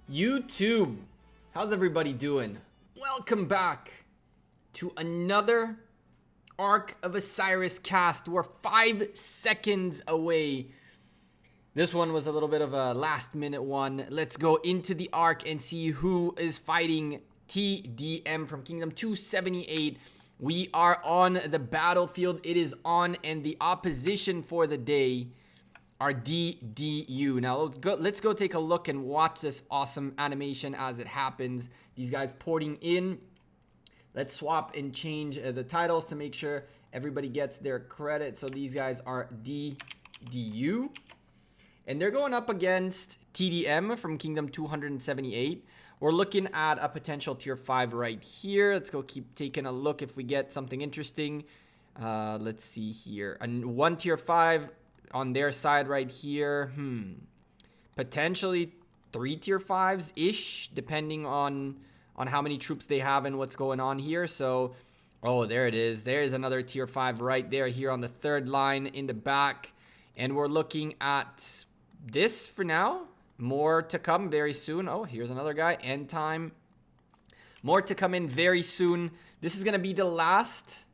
YouTube, how's everybody doing? Welcome back to another Ark of Osiris cast. We're 5 seconds away. This one was a little bit of a last minute one. Let's go into the Ark and see who is fighting TDM from Kingdom 278. We are on the battlefield. It is on, and the opposition for the day are DDU. Now let's go take a look and watch this awesome animation as it happens. These guys porting in. Let's swap and change the titles to make sure everybody gets their credit. So these guys are DDU, and they're going up against TDM from Kingdom 278. We're looking at a potential tier 5 right here. Let's go keep taking a look if we get something interesting. Let's see here. One tier 5 on their side right here. Potentially 3 tier 5s ish, depending on how many troops they have and what's going on here. So, oh, there it is. There's another tier 5 right there here on the third line in the back. And we're looking at this for now. More to come very soon. Oh, here's another guy. End time. More to come in very soon. This is going to be the last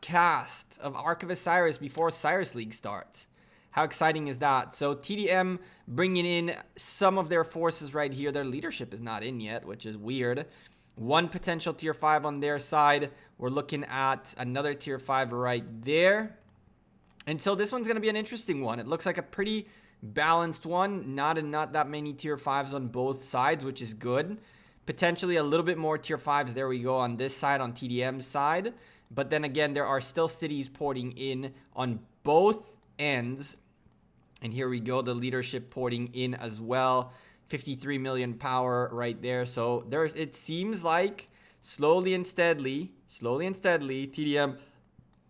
cast of Ark of Osiris before Osiris League starts. How exciting is that? So TDM bringing in some of their forces right here. Their leadership is not in yet, which is weird. One potential tier 5 on their side. We're looking at another tier 5 right there. And so this one's going to be an interesting one. It looks like a pretty balanced one. Not that many tier 5s on both sides, which is good. Potentially a little bit more tier 5s. There we go on this side, on TDM's side. But then again, there are still cities porting in on both ends. And here we go, the leadership porting in as well. 53 million power right there. So it seems like slowly and steadily, TDM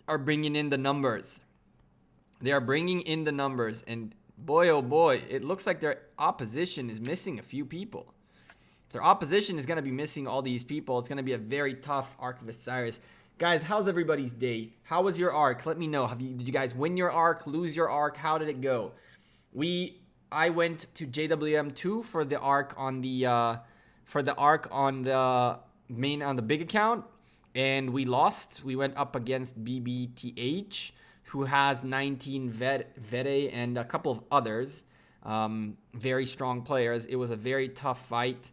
are bringing in the numbers. They are bringing in the numbers. And boy, oh boy, it looks like their opposition is missing a few people. If their opposition is going to be missing all these people, it's going to be a very tough Ark of Osiris. Guys, how's everybody's day? How was your Ark? Let me know. Did you guys win your Ark, lose your Ark? How did it go? I went to JWM2 for the Ark on the big account, and we lost. We went up against BBTH, who has 19 Vede and a couple of others. Very strong players. It was a very tough fight.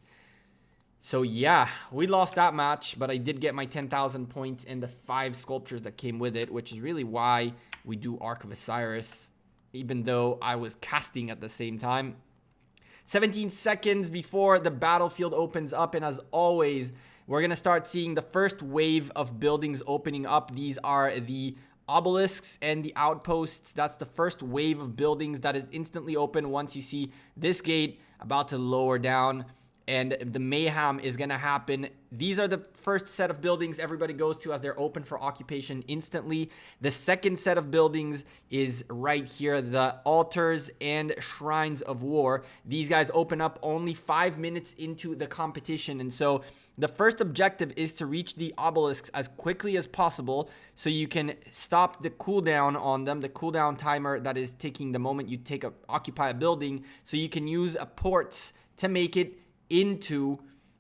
So yeah, we lost that match, but I did get my 10,000 points and the 5 sculptures that came with it, which is really why we do Ark of Osiris, even though I was casting at the same time. 17 seconds before the battlefield opens up, and as always, we're going to start seeing the first wave of buildings opening up. These are the obelisks and the outposts. That's the first wave of buildings that is instantly open once you see this gate about to lower down. And the mayhem is going to happen. These are the first set of buildings everybody goes to as they're open for occupation instantly. The second set of buildings is right here, the altars and shrines of war. These guys open up only 5 minutes into the competition. And so the first objective is to reach the obelisks as quickly as possible so you can stop the cooldown on them, the cooldown timer that is taking the moment you occupy a building, so you can use ports to make it into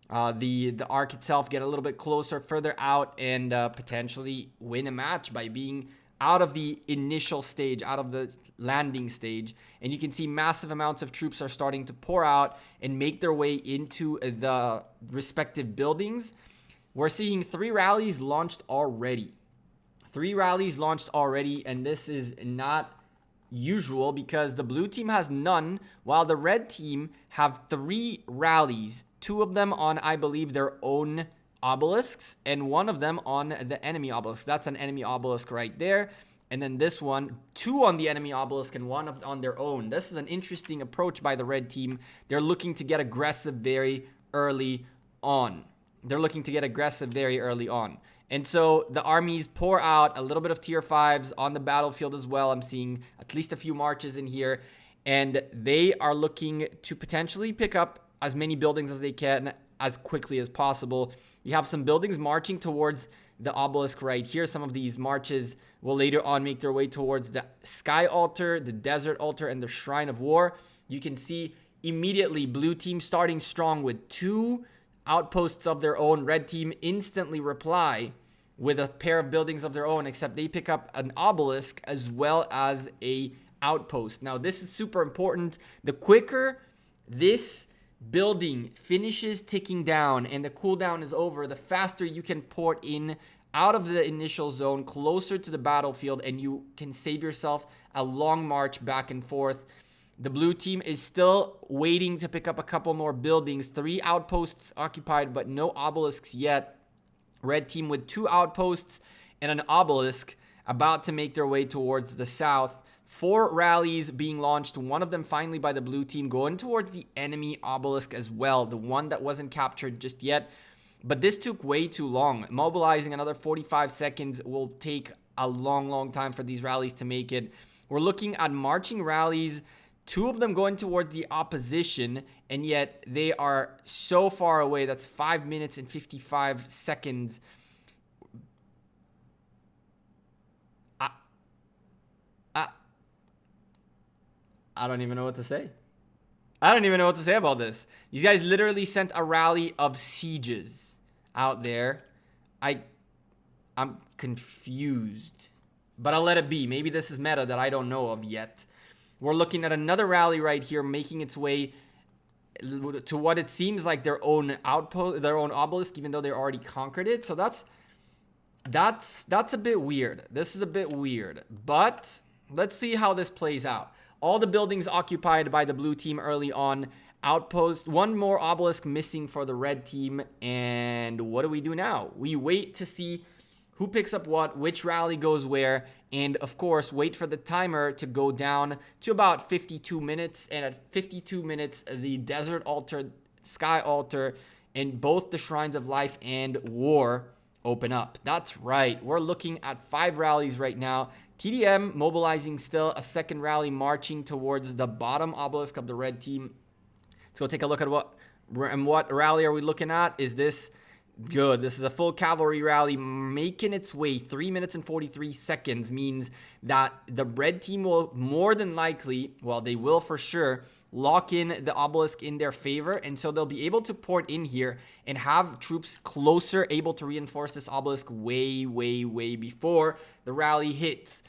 the Ark itself, get a little bit closer, further out, and potentially win a match by being out of the initial stage, out of the landing stage. And you can see massive amounts of troops are starting to pour out and make their way into the respective buildings. We're seeing 3 rallies launched already. 3 rallies launched already, and this is not usual because the blue team has none, while the red team have 3 rallies. 2 of them on, I believe, their own obelisks, and 1 of them on the enemy obelisk. That's an enemy obelisk right there. And then this one, 2 on the enemy obelisk and 1 on their own. This is an interesting approach by the red team. They're looking to get aggressive very early on. And so the armies pour out a little bit of tier 5s on the battlefield as well. I'm seeing at least a few marches in here. And they are looking to potentially pick up as many buildings as they can as quickly as possible. You have some buildings marching towards the obelisk right here. Some of these marches will later on make their way towards the sky altar, the desert altar, and the shrine of war. You can see Immediately, blue team starting strong with 2 outposts of their own. Red team instantly reply with a pair of buildings of their own, except they pick up an obelisk as well as a outpost. Now, this is super important. The quicker this building finishes ticking down and the cooldown is over, the faster you can port in out of the initial zone closer to the battlefield, and you can save yourself a long march back and forth. The blue team is still waiting to pick up a couple more buildings. 3 outposts occupied, but no obelisks yet. Red team with 2 outposts and an obelisk about to make their way towards the south. 4 rallies being launched, one of them finally by the blue team, going towards the enemy obelisk as well, the one that wasn't captured just yet. But this took way too long. Mobilizing another 45 seconds will take a long time for these rallies to make it. We're looking at marching rallies, 2 of them going towards the opposition, and yet they are so far away. That's 5 minutes and 55 seconds. I don't even know what to say. I don't even know what to say about this. These guys literally sent a rally of sieges out there. I'm confused, but I'll let it be. Maybe this is meta that I don't know of yet. We're looking at another rally right here making its way to what it seems like their own outpost, their own obelisk, even though they already conquered it. So that's a bit weird. This is a bit weird, but let's see how this plays out. All the buildings occupied by the blue team early on. Outpost, 1 more obelisk missing for the red team. And what do we do now? We wait to see who picks up what, which rally goes where, and of course, wait for the timer to go down to about 52 minutes. And at 52 minutes, the desert altar, sky altar, and both the shrines of life and war open up. That's right. We're looking at 5 rallies right now. TDM mobilizing still, a second rally marching towards the bottom obelisk of the red team. Let's go take a look at what rally are we looking at. Is this good? This is a full cavalry rally making its way. 3 minutes and 43 seconds means that the red team will more than likely, well, they will for sure, lock in the obelisk in their favor, and so they'll be able to port in here and have troops closer, able to reinforce this obelisk way before the rally hits.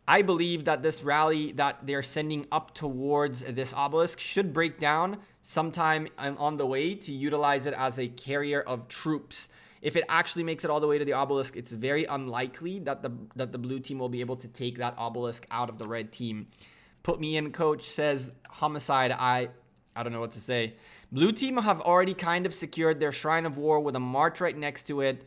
I believe that this rally that they're sending up towards this obelisk should break down sometime on the way to utilize it as a carrier of troops. If it actually makes it all the way to the obelisk, it's very unlikely that the blue team will be able to take that obelisk out of the red team. Put me in, coach, says Homicide. I don't know what to say. Blue team have already kind of secured their Shrine of War with a march right next to it.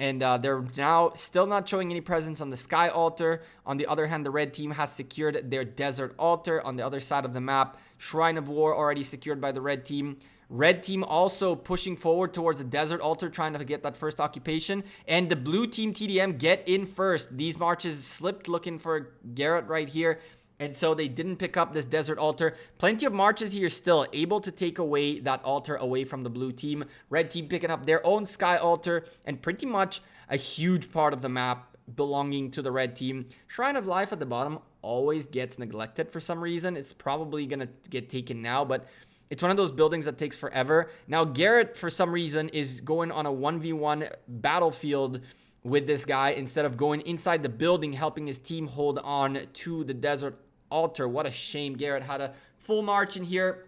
And they're now still not showing any presence on the sky altar. On the other hand, the red team has secured their desert altar on the other side of the map. Shrine of War already secured by the red team. Red team also pushing forward towards the desert altar, trying to get that first occupation. And the blue team TDM get in first. These marches slipped looking for Garrett right here. And so they didn't pick up this desert altar. Plenty of marches here still, able to take away that altar away from the blue team. Red team picking up their own sky altar and pretty much a huge part of the map belonging to the red team. Shrine of Life at the bottom always gets neglected for some reason. It's probably going to get taken now, but it's one of those buildings that takes forever. Now, Garrett, for some reason, is going on a 1v1 battlefield with this guy instead of going inside the building, helping his team hold on to the desert altar. What a shame. Garrett had a full march in here,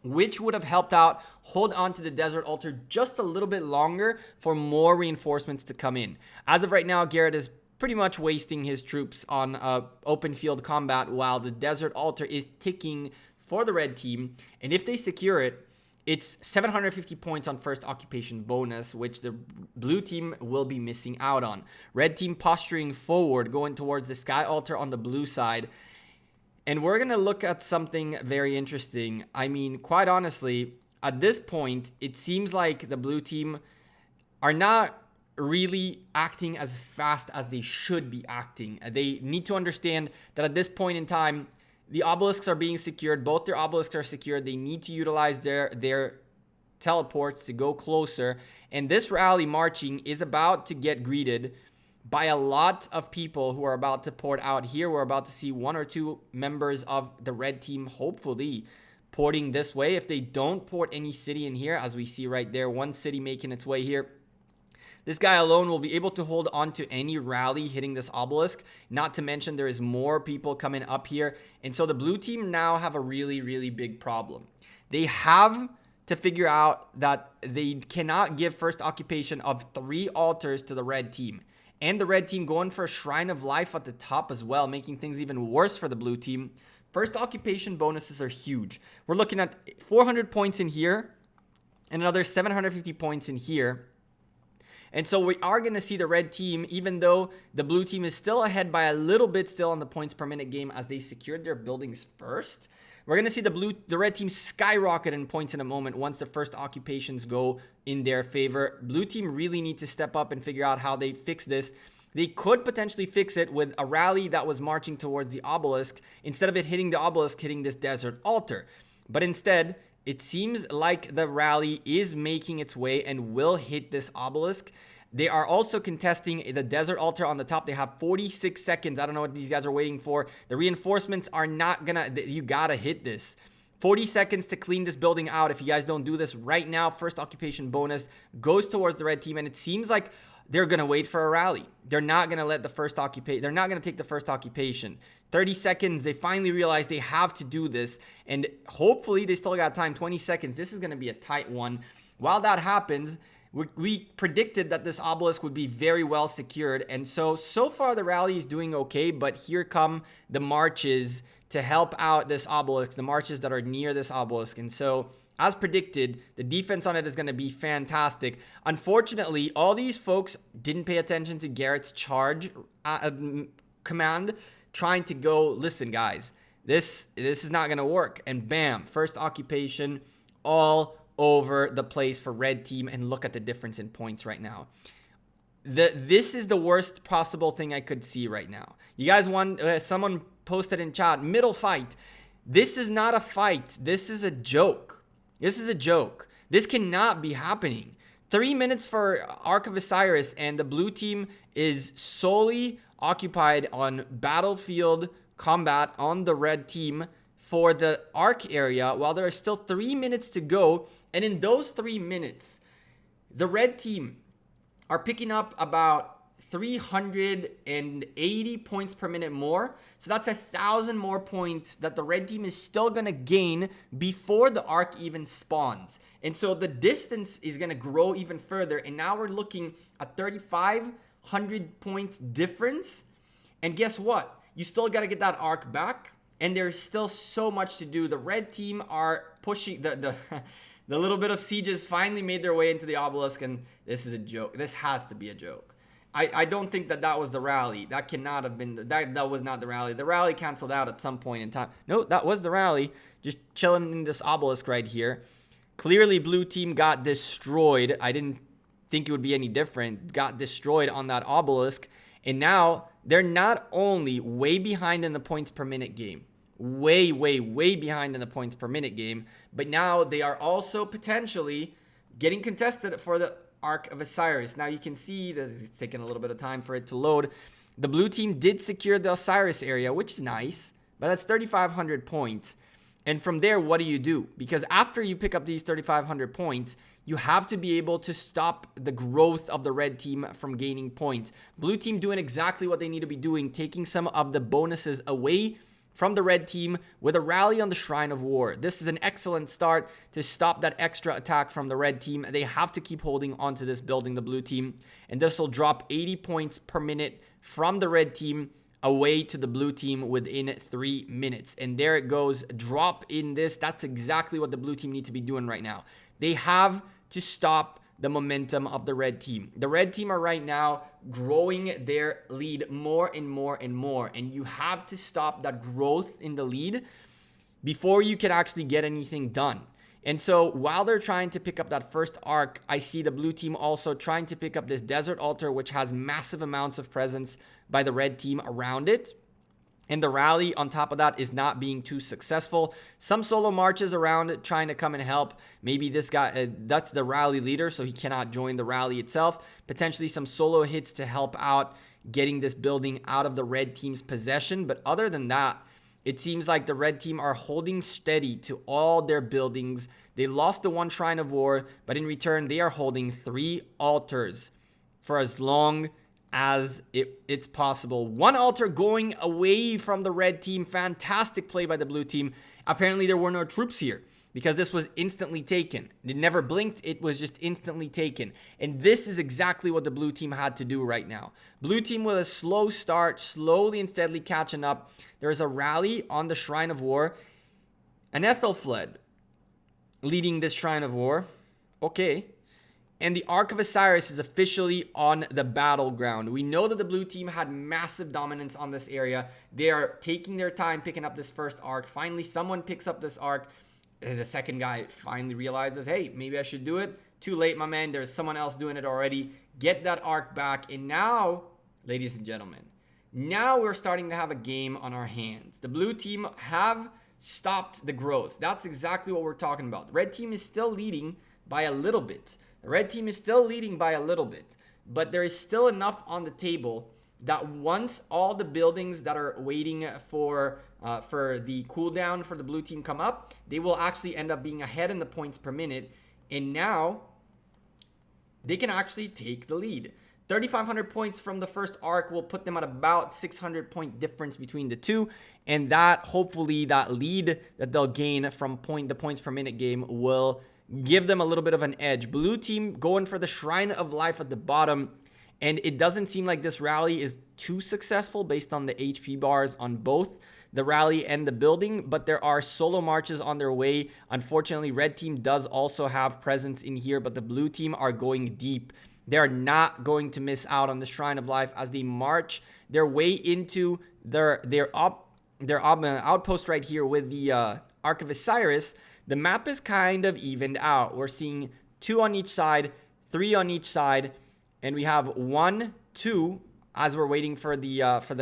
which would have helped out hold on to the desert altar just a little bit longer for more reinforcements to come in. As of right now, Garrett is pretty much wasting his troops on open field combat while the desert altar is ticking for the red team. And if they secure it, it's 750 points on first occupation bonus, which the blue team will be missing out on. Red team posturing forward, going towards the sky altar on the blue side. And we're going to look at something very interesting. I mean, quite honestly, at this point, it seems like the blue team are not really acting as fast as they should be acting. They need to understand that at this point in time, the obelisks are being secured. Both their obelisks are secured. They need to utilize their teleports to go closer. And this rally marching is about to get greeted by a lot of people who are about to port out here. We're about to see 1 or 2 members of the red team hopefully porting this way. If they don't port any city in here, as we see right there, one city making its way here, this guy alone will be able to hold on to any rally hitting this obelisk. Not to mention there is more people coming up here. And so the blue team now have a really, really big problem. They have to figure out that they cannot give first occupation of 3 altars to the red team. And the red team going for a Shrine of Life at the top as well, making things even worse for the blue team. First occupation bonuses are huge. We're looking at 400 points in here and another 750 points in here. And so we are going to see the red team, even though the blue team is still ahead by a little bit still on the points per minute game as they secured their buildings first. We're going to see the red team skyrocket in points in a moment once the first occupations go in their favor. Blue team really need to step up and figure out how they fix this. They could potentially fix it with a rally that was marching towards the obelisk, instead of it hitting the obelisk, hitting this desert altar. But instead, it seems like the rally is making its way and will hit this obelisk. They are also contesting the desert altar on the top. They have 46 seconds. I don't know what these guys are waiting for. The reinforcements are not gonna, you gotta hit this. 40 seconds to clean this building out. If you guys don't do this right now, first occupation bonus goes towards the red team. And it seems like they're gonna wait for a rally. They're not gonna let the first occupation, they're not gonna take the first occupation. 30 seconds, they finally realize they have to do this. And hopefully they still got time, 20 seconds. This is gonna be a tight one. While that happens, we predicted that this obelisk would be very well secured. And so far the rally is doing okay, but here come the marches to help out this obelisk, the marches that are near this obelisk. And so, as predicted, the defense on it is going to be fantastic. Unfortunately, all these folks didn't pay attention to Garrett's charge command, trying to go, listen guys, this is not going to work. And bam, first occupation all over the place for red team. And look at the difference in points right now. This is the worst possible thing I could see right now. You guys want, someone posted in chat, middle fight. This is not a fight. This is a joke. This is a joke. This cannot be happening. 3 minutes for Ark of Osiris, and the blue team is solely occupied on battlefield combat on the red team for the Ark area, while there are still 3 minutes to go. And in those 3 minutes, the red team are picking up about 380 points per minute more. So that's 1,000 more points that the red team is still going to gain before the Ark even spawns. And so the distance is going to grow even further. And now we're looking at 3,500 points difference. And guess what? You still got to get that Ark back. And there's still so much to do. The red team are pushing the little bit of sieges finally made their way into the obelisk, and this is a joke. This has to be a joke. I don't think that was the rally. That cannot have been, that was not the rally. The rally canceled out at some point in time. No, that was the rally. Just chilling in this obelisk right here. Clearly, blue team got destroyed. I didn't think it would be any different. Got destroyed on that obelisk. And now, they're not only way behind in the points per minute game, way behind in the points per minute game, but now they are also potentially getting contested for the Ark of Osiris. Now you can see that it's taking a little bit of time for it to load. The blue team did secure the Osiris area, which is nice, but that's 3,500 points. And from there, what do? Because after you pick up these 3,500 points, you have to be able to stop the growth of the red team from gaining points. Blue team doing exactly what they need to be doing, taking some of the bonuses away from the red team with a rally on the Shrine of War. This is an excellent start to stop that extra attack from the red team. They have to keep holding onto this building, the blue team, and this will drop 80 points per minute from the red team away to the blue team within 3 minutes. And there it goes, drop in this. That's exactly what the blue team need to be doing right now. They have to stop the momentum of the red team. The red team are right now growing their lead more and more and more. And you have to stop that growth in the lead before you can actually get anything done. And so while they're trying to pick up that first Ark, I see the blue team also trying to pick up this desert altar, which has massive amounts of presence by the red team around it. And the rally on top of that is not being too successful. Some solo marches around it trying to come and help. Maybe this guy, that's the rally leader, so he cannot join the rally itself. Potentially some solo hits to help out getting this building out of the red team's possession. But other than that, It seems like the red team are holding steady to all their buildings. They lost the one Shrine of War, but in return, they are holding 3 altars for as long as it's possible. 1 altar going away from the red team. Fantastic play by the blue team. Apparently, there were no troops here because this was instantly taken. It never blinked. It was just instantly taken. And this is exactly what the blue team had to do right now. Blue team with a slow start, slowly and steadily catching up. There is a rally on the Shrine of War. An Ethelfled leading this Shrine of War. Okay. And the Ark of Osiris is officially on the battleground. We know that the blue team had massive dominance on this area. They are taking their time picking up this first Ark. Finally, someone picks up this Ark. The second guy finally realizes, hey, maybe I should do it. Too late, my man. There's someone else doing it already. Get that Ark back. And now, ladies and gentlemen, now we're starting to have a game on our hands. The blue team have stopped the growth. That's exactly what we're talking about. The red team is still leading by a little bit. The red team is still leading by a little bit. But there is still enough on the table that once all the buildings that are waiting for the cooldown for the blue team come up, they will actually end up being ahead in the points per minute. And now they can actually take the lead. 3,500 points from the first arc will put them at about 600 point difference between the two. And that, hopefully, that lead that they'll gain from the points per minute game will give them a little bit of an edge. Blue team going for the Shrine of Life at the bottom. And it doesn't seem like this rally is too successful based on the HP bars on both the rally and the building, but there are solo marches on their way. Unfortunately, red team does also have presence in here, but the blue team are going deep. They're not going to miss out on the Shrine of Life as they march their way into their outpost right here with the Ark of Osiris. The map is kind of evened out. We're seeing 2 on each side, 3 on each side, and we have 1, 2 as we're waiting for the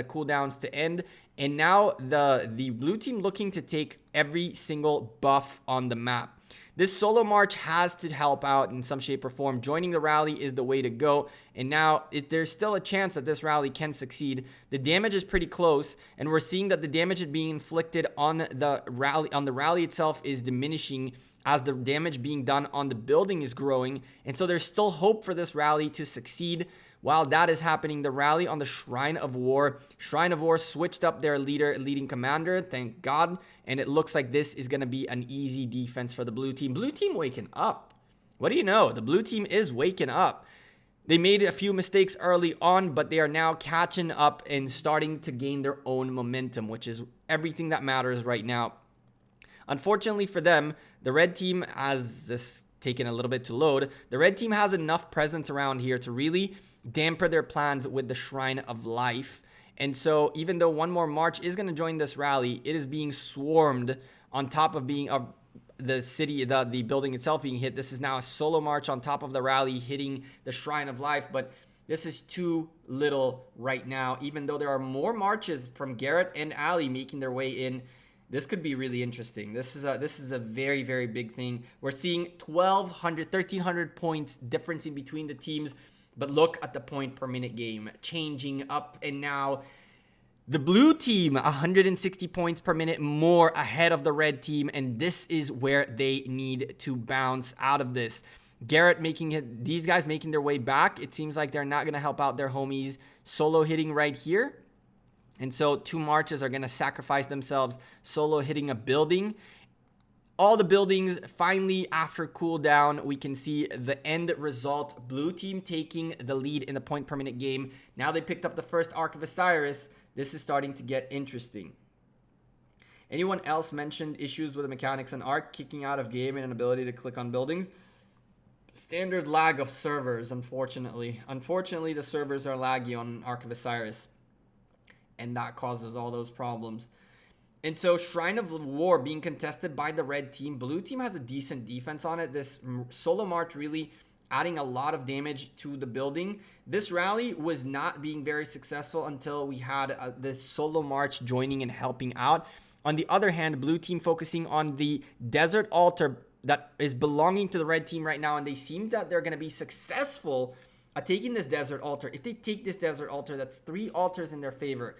cooldowns to end. And now the blue team looking to take every single buff on the map. This solo march has to help out in some shape or form. Joining the rally is the way to go. And now, if there's still a chance that this rally can succeed, the damage is pretty close, and we're seeing that the damage being inflicted on the rally itself is diminishing as the damage being done on the building is growing. And so there's still hope for this rally to succeed. While that is happening, the rally on the Shrine of War. Shrine of War switched up their leading commander, thank God. And it looks like this is going to be an easy defense for the blue team. Blue team waking up. What do you know? The blue team is waking up. They made a few mistakes early on, but they are now catching up and starting to gain their own momentum, which is everything that matters right now. Unfortunately for them, the red team, as this taken a little bit to load, the red team has enough presence around here to really damper their plans with the Shrine of Life. And so even though one more march is going to join this rally, it is being swarmed on top of being the city, the building itself being hit. This is now a solo march on top of the rally hitting the Shrine of Life, but this is too little right now. Even though there are more marches from Garrett and Ali making their way in, this could be really interesting. This is a very, very big thing. We're seeing 1,300 points difference in between the teams. But look at the point per minute game changing up, and now the blue team 160 points per minute more ahead of the red team, and this is where they need to bounce out of this. Garrett these guys making their way back. It seems like they're not going to help out their homies solo hitting right here. And so 2 marches are going to sacrifice themselves solo hitting a building. All the buildings finally after cooldown, we can see the end result. Blue team taking the lead in the point per minute game. Now they picked up the first Ark of Osiris. This is starting to get interesting. Anyone else mentioned issues with the mechanics on Ark, kicking out of game and an ability to click on buildings? Standard lag of servers, unfortunately. Unfortunately, the servers are laggy on Ark of Osiris, and that causes all those problems. And so Shrine of War being contested by the red team. Blue team has a decent defense on it. This solo march really adding a lot of damage to the building. This rally was not being very successful until we had this solo march joining and helping out. On the other hand, blue team focusing on the desert altar that is belonging to the red team right now. And they seem that they're going to be successful at taking this desert altar. If they take this desert altar, that's 3 altars in their favor.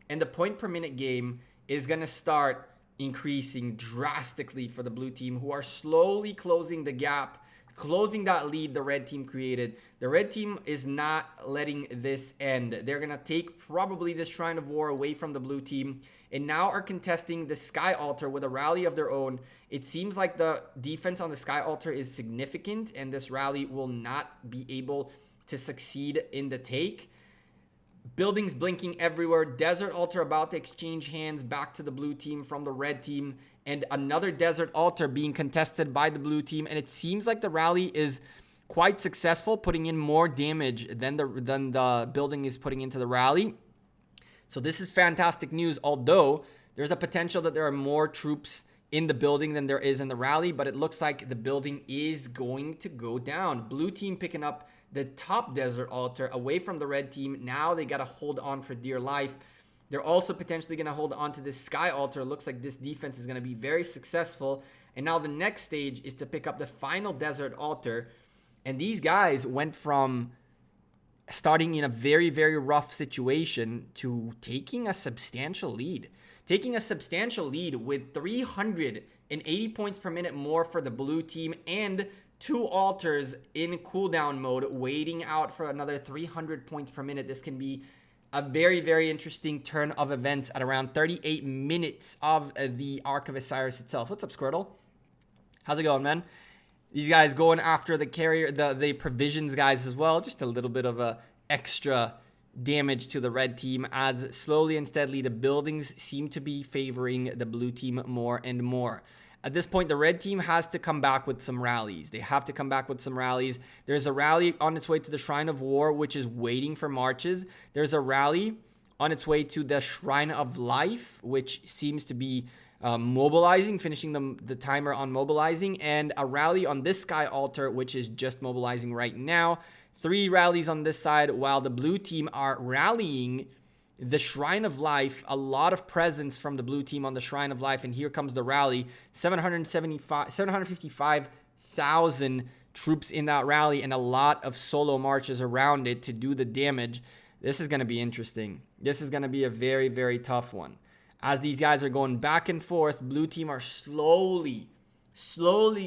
And the point per minute game is going to start increasing drastically for the blue team, who are slowly closing the gap, closing that lead the red team created. The red team is not letting this end. They're going to take probably this Shrine of War away from the blue team and now are contesting the Sky Altar with a rally of their own. It seems like the defense on the Sky Altar is significant and this rally will not be able to succeed in the take. Buildings blinking everywhere. Desert Altar about to exchange hands back to the blue team from the red team. And another Desert Altar being contested by the blue team. And it seems like the rally is quite successful, putting in more damage than the building is putting into the rally. So this is fantastic news, although there's a potential that there are more troops in the building than there is in the rally. But it looks like the building is going to go down. Blue team picking up the top Desert Altar away from the red team. Now they got to hold on for dear life. They're also potentially going to hold on to this Sky Altar. It looks like this defense is going to be very successful. And now the next stage is to pick up the final Desert Altar. And these guys went from starting in a very, very rough situation to taking a substantial lead. Taking a substantial lead with 380 points per minute more for the blue team and 2 altars in cooldown mode waiting out for another 300 points per minute. This can be a very, very interesting turn of events at around 38 minutes of the Ark of Osiris itself. What's up, Squirtle? How's it going, man? These guys going after the carrier, the provisions guys as well. Just a little bit of a extra damage to the red team as slowly and steadily the buildings seem to be favoring the blue team more and more. At this point, the red team has to come back with some rallies. They have to come back with some rallies. There's a rally on its way to the Shrine of War, which is waiting for marches. There's a rally on its way to the Shrine of Life, which seems to be mobilizing, finishing the timer on mobilizing, and a rally on this Sky Altar, which is just mobilizing right now. 3 rallies on this side, while the blue team are rallying the Shrine of Life. A lot of presence from the blue team on the Shrine of Life, and here comes the rally. 755,000 troops in that rally, and a lot of solo marches around it to do the damage. This is going to be interesting. This is going to be a very, very tough one. As these guys are going back and forth, blue team are slowly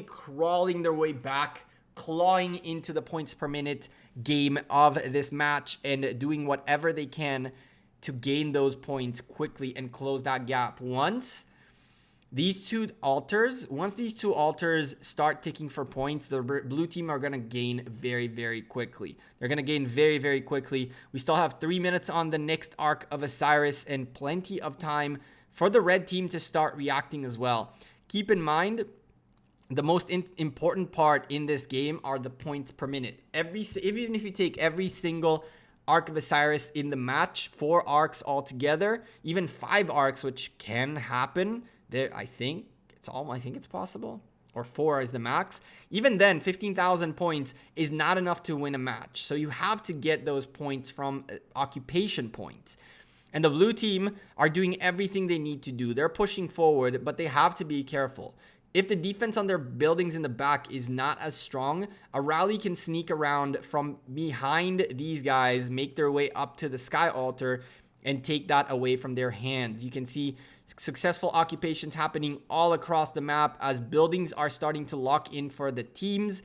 crawling their way back, clawing into the points per minute game of this match and doing whatever they can to gain those points quickly and close that gap. Once these two altars start ticking for points, the blue team are going to gain very, very quickly. They're going to gain very, very quickly. We still have 3 minutes on the next Ark of Osiris and plenty of time for the red team to start reacting as well. Keep in mind, the most important part in this game are the points per minute. Even if you take every single Ark of Osiris in the match, 4 arcs altogether, even 5 arcs, which can happen. I think it's possible. Or 4 is the max. Even then, 15,000 points is not enough to win a match. So you have to get those points from occupation points. And the blue team are doing everything they need to do. They're pushing forward, but they have to be careful. If the defense on their buildings in the back is not as strong, a rally can sneak around from behind these guys, make their way up to the Sky Altar, and take that away from their hands. You can see successful occupations happening all across the map as buildings are starting to lock in for the teams.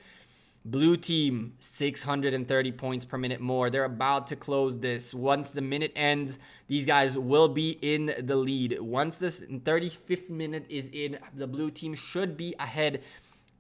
Blue team, 630 points per minute more. They're about to close this. Once the minute ends, these guys will be in the lead. Once this 35th minute is in, the blue team should be ahead.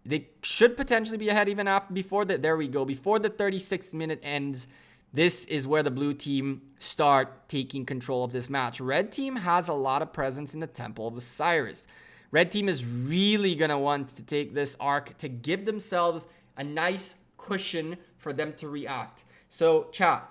They should potentially be ahead even before the 36th minute ends. This is where the blue team start taking control of this match. Red team has a lot of presence in the Temple of Osiris. Red team is really going to want to take this arc to give themselves a nice cushion for them to react. So, chat,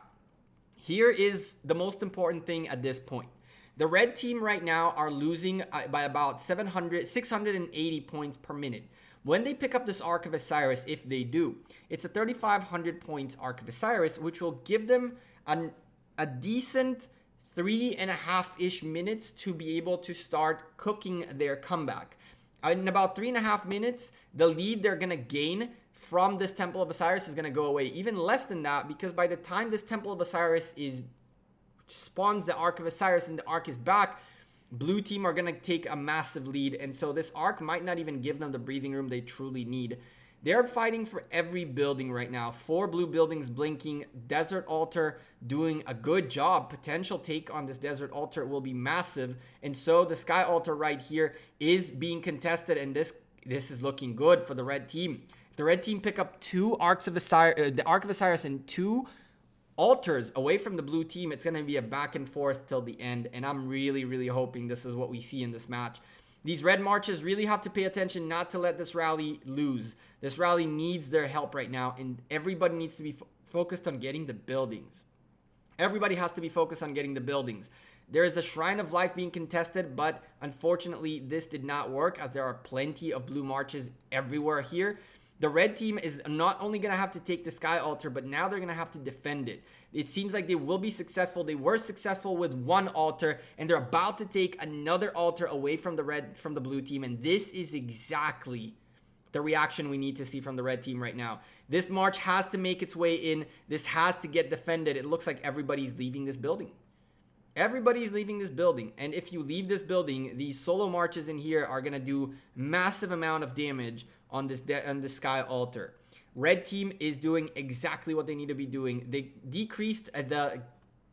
here is the most important thing at this point. The red team right now are losing by about 680 points per minute. When they pick up this Ark of Osiris, if they do, it's a 3,500 points Ark of Osiris, which will give them a decent 3.5-ish minutes to be able to start cooking their comeback. In about 3.5 minutes, the lead they're going to gain from this Temple of Osiris is going to go away. Even less than that, because by the time this Temple of Osiris spawns the Ark of Osiris and the Ark is back, blue team are going to take a massive lead. And so this Ark might not even give them the breathing room they truly need. They're fighting for every building right now. 4 blue buildings blinking. Desert Altar doing a good job. Potential take on this Desert Altar will be massive. And so the Sky Altar right here is being contested. And this is looking good for the red team. If the red team pick up 2 Arks of Osiris, the Ark of Osiris and 2 altars away from the blue team, it's going to be a back and forth till the end. And I'm really, really hoping this is what we see in this match. These red marches really have to pay attention not to let this rally lose. This rally needs their help right now, and everybody needs to be focused on getting the buildings. Everybody has to be focused on getting the buildings. There is a Shrine of Life being contested, but unfortunately this did not work as there are plenty of blue marches everywhere here. The red team is not only going to have to take the Sky Altar, but now they're going to have to defend it. It seems like they will be successful. They were successful with 1 altar, and they're about to take another altar away from the blue team. And this is exactly the reaction we need to see from the red team right now. This march has to make its way in. This has to get defended. It looks like everybody's leaving this building. Everybody's leaving this building. And if you leave this building, these solo marches in here are going to do massive amount of damage on this Sky Altar. Red team is doing exactly what they need to be doing. They decreased the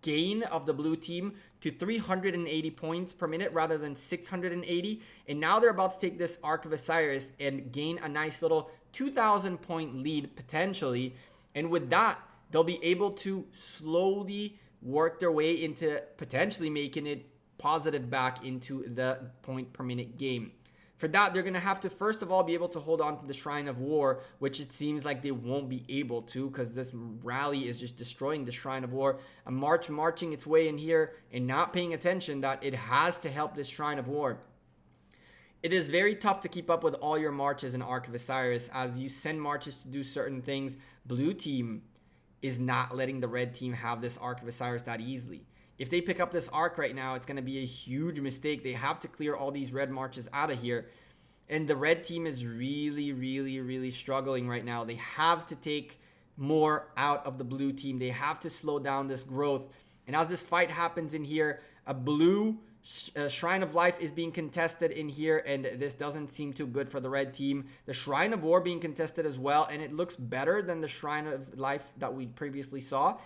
gain of the blue team to 380 points per minute rather than 680. And now they're about to take this Ark of Osiris and gain a nice little 2,000 point lead potentially. And with that, they'll be able to slowly work their way into potentially making it positive back into the point per minute game. For that, they're going to have to, first of all, be able to hold on to the Shrine of War, which it seems like they won't be able to because this rally is just destroying the Shrine of War. A march marching its way in here and not paying attention that it has to help this Shrine of War. It is very tough to keep up with all your marches in Ark of Osiris as you send marches to do certain things. Blue team is not letting the red team have this Ark of Osiris that easily. If they pick up this Ark right now, it's going to be a huge mistake. They have to clear all these red marches out of here. And the red team is really, really, really struggling right now. They have to take more out of the blue team. They have to slow down this growth. And as this fight happens in here, a blue Shrine of Life is being contested in here, and this doesn't seem too good for the red team. The Shrine of War being contested as well, and it looks better than the Shrine of Life that we previously saw.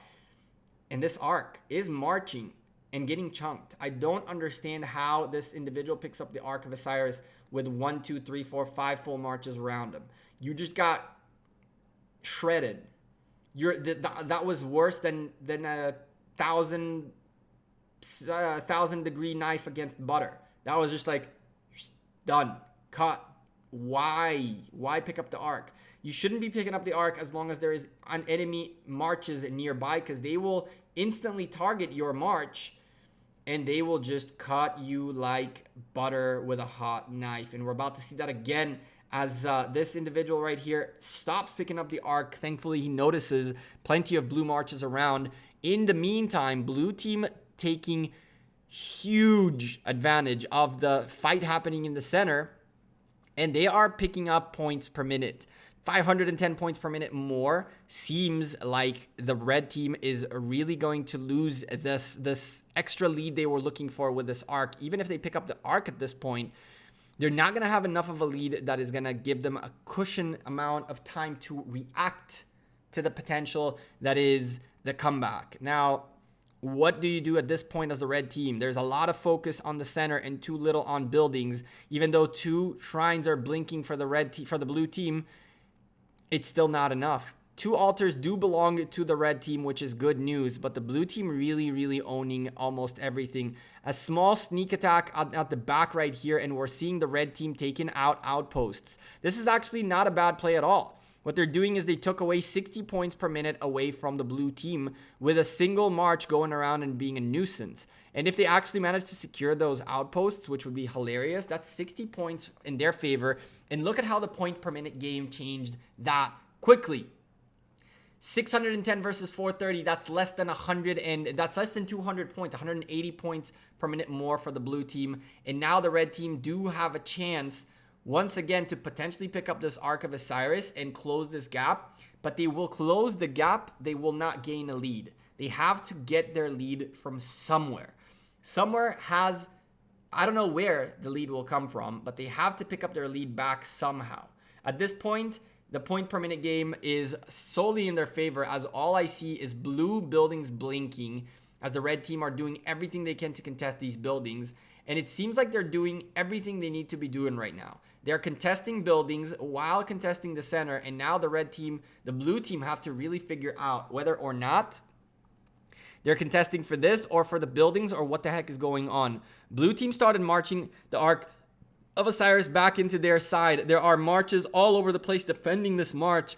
And this Ark is marching and getting chunked. I don't understand how this individual picks up the Ark of Osiris with 1, 2, 3, 4, 5 full marches around him. You just got shredded. That was worse than a 1,000 degree knife against butter. That was just like done, cut. Why pick up the Ark? You shouldn't be picking up the Ark as long as there is an enemy marches nearby, because they will instantly target your march and they will just cut you like butter with a hot knife. And we're about to see that again as this individual right here stops picking up the Ark. Thankfully, he notices plenty of blue marches around. In the meantime, blue team taking huge advantage of the fight happening in the center, and they are picking up points per minute. 510 points per minute more. Seems like the red team is really going to lose this extra lead they were looking for with this Ark. Even if they pick up the Ark at this point, they're not going to have enough of a lead that is going to give them a cushion amount of time to react to the potential that is the comeback. Now, what do you do at this point as the red team? There's a lot of focus on the center and too little on buildings. Even though 2 shrines are blinking for the blue team, it's still not enough. 2 altars do belong to the red team, which is good news, but the blue team really, really owning almost everything. A small sneak attack at the back right here, and we're seeing the red team taking out outposts. This is actually not a bad play at all. What they're doing is they took away 60 points per minute away from the blue team with a single march going around and being a nuisance. And if they actually manage to secure those outposts, which would be hilarious, that's 60 points in their favor. And look at how the point per minute game changed that quickly. 610 versus 430, that's less than 100, and that's less than 200 points, 180 points per minute more for the blue team. And now the red team do have a chance once again to potentially pick up this Ark of Osiris and close this gap, but they will close the gap. They will not gain a lead. They have to get their lead from somewhere. Somewhere has I don't know where the lead will come from, but they have to pick up their lead back somehow. At this point, the point per minute game is solely in their favor, as all I see is blue buildings blinking as the red team are doing everything they can to contest these buildings. And it seems like they're doing everything they need to be doing right now. They're contesting buildings while contesting the center. And now the red team, the blue team have to really figure out whether or not they're contesting for this or for the buildings or what the heck is going on. Blue team started marching the Ark of Osiris back into their side. There are marches all over the place defending this march.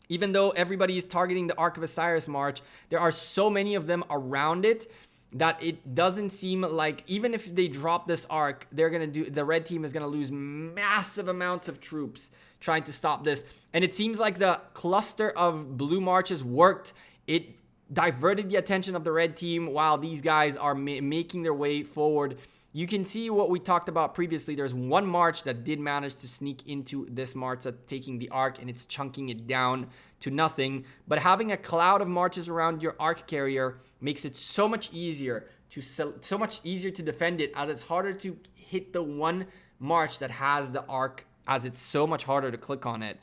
Even though everybody is targeting the Ark of Osiris march, there are so many of them around it that it doesn't seem like, even if they drop this Ark, the red team is gonna lose massive amounts of troops trying to stop this. And it seems like the cluster of blue marches worked. It diverted the attention of the red team while these guys are making their way forward. You can see what we talked about previously. There's one march that did manage to sneak into this march that's taking the Ark, and it's chunking it down to nothing. But having a cloud of marches around your Ark carrier makes it so much easier to defend it, as it's harder to hit the one march that has the Ark, as it's so much harder to click on it.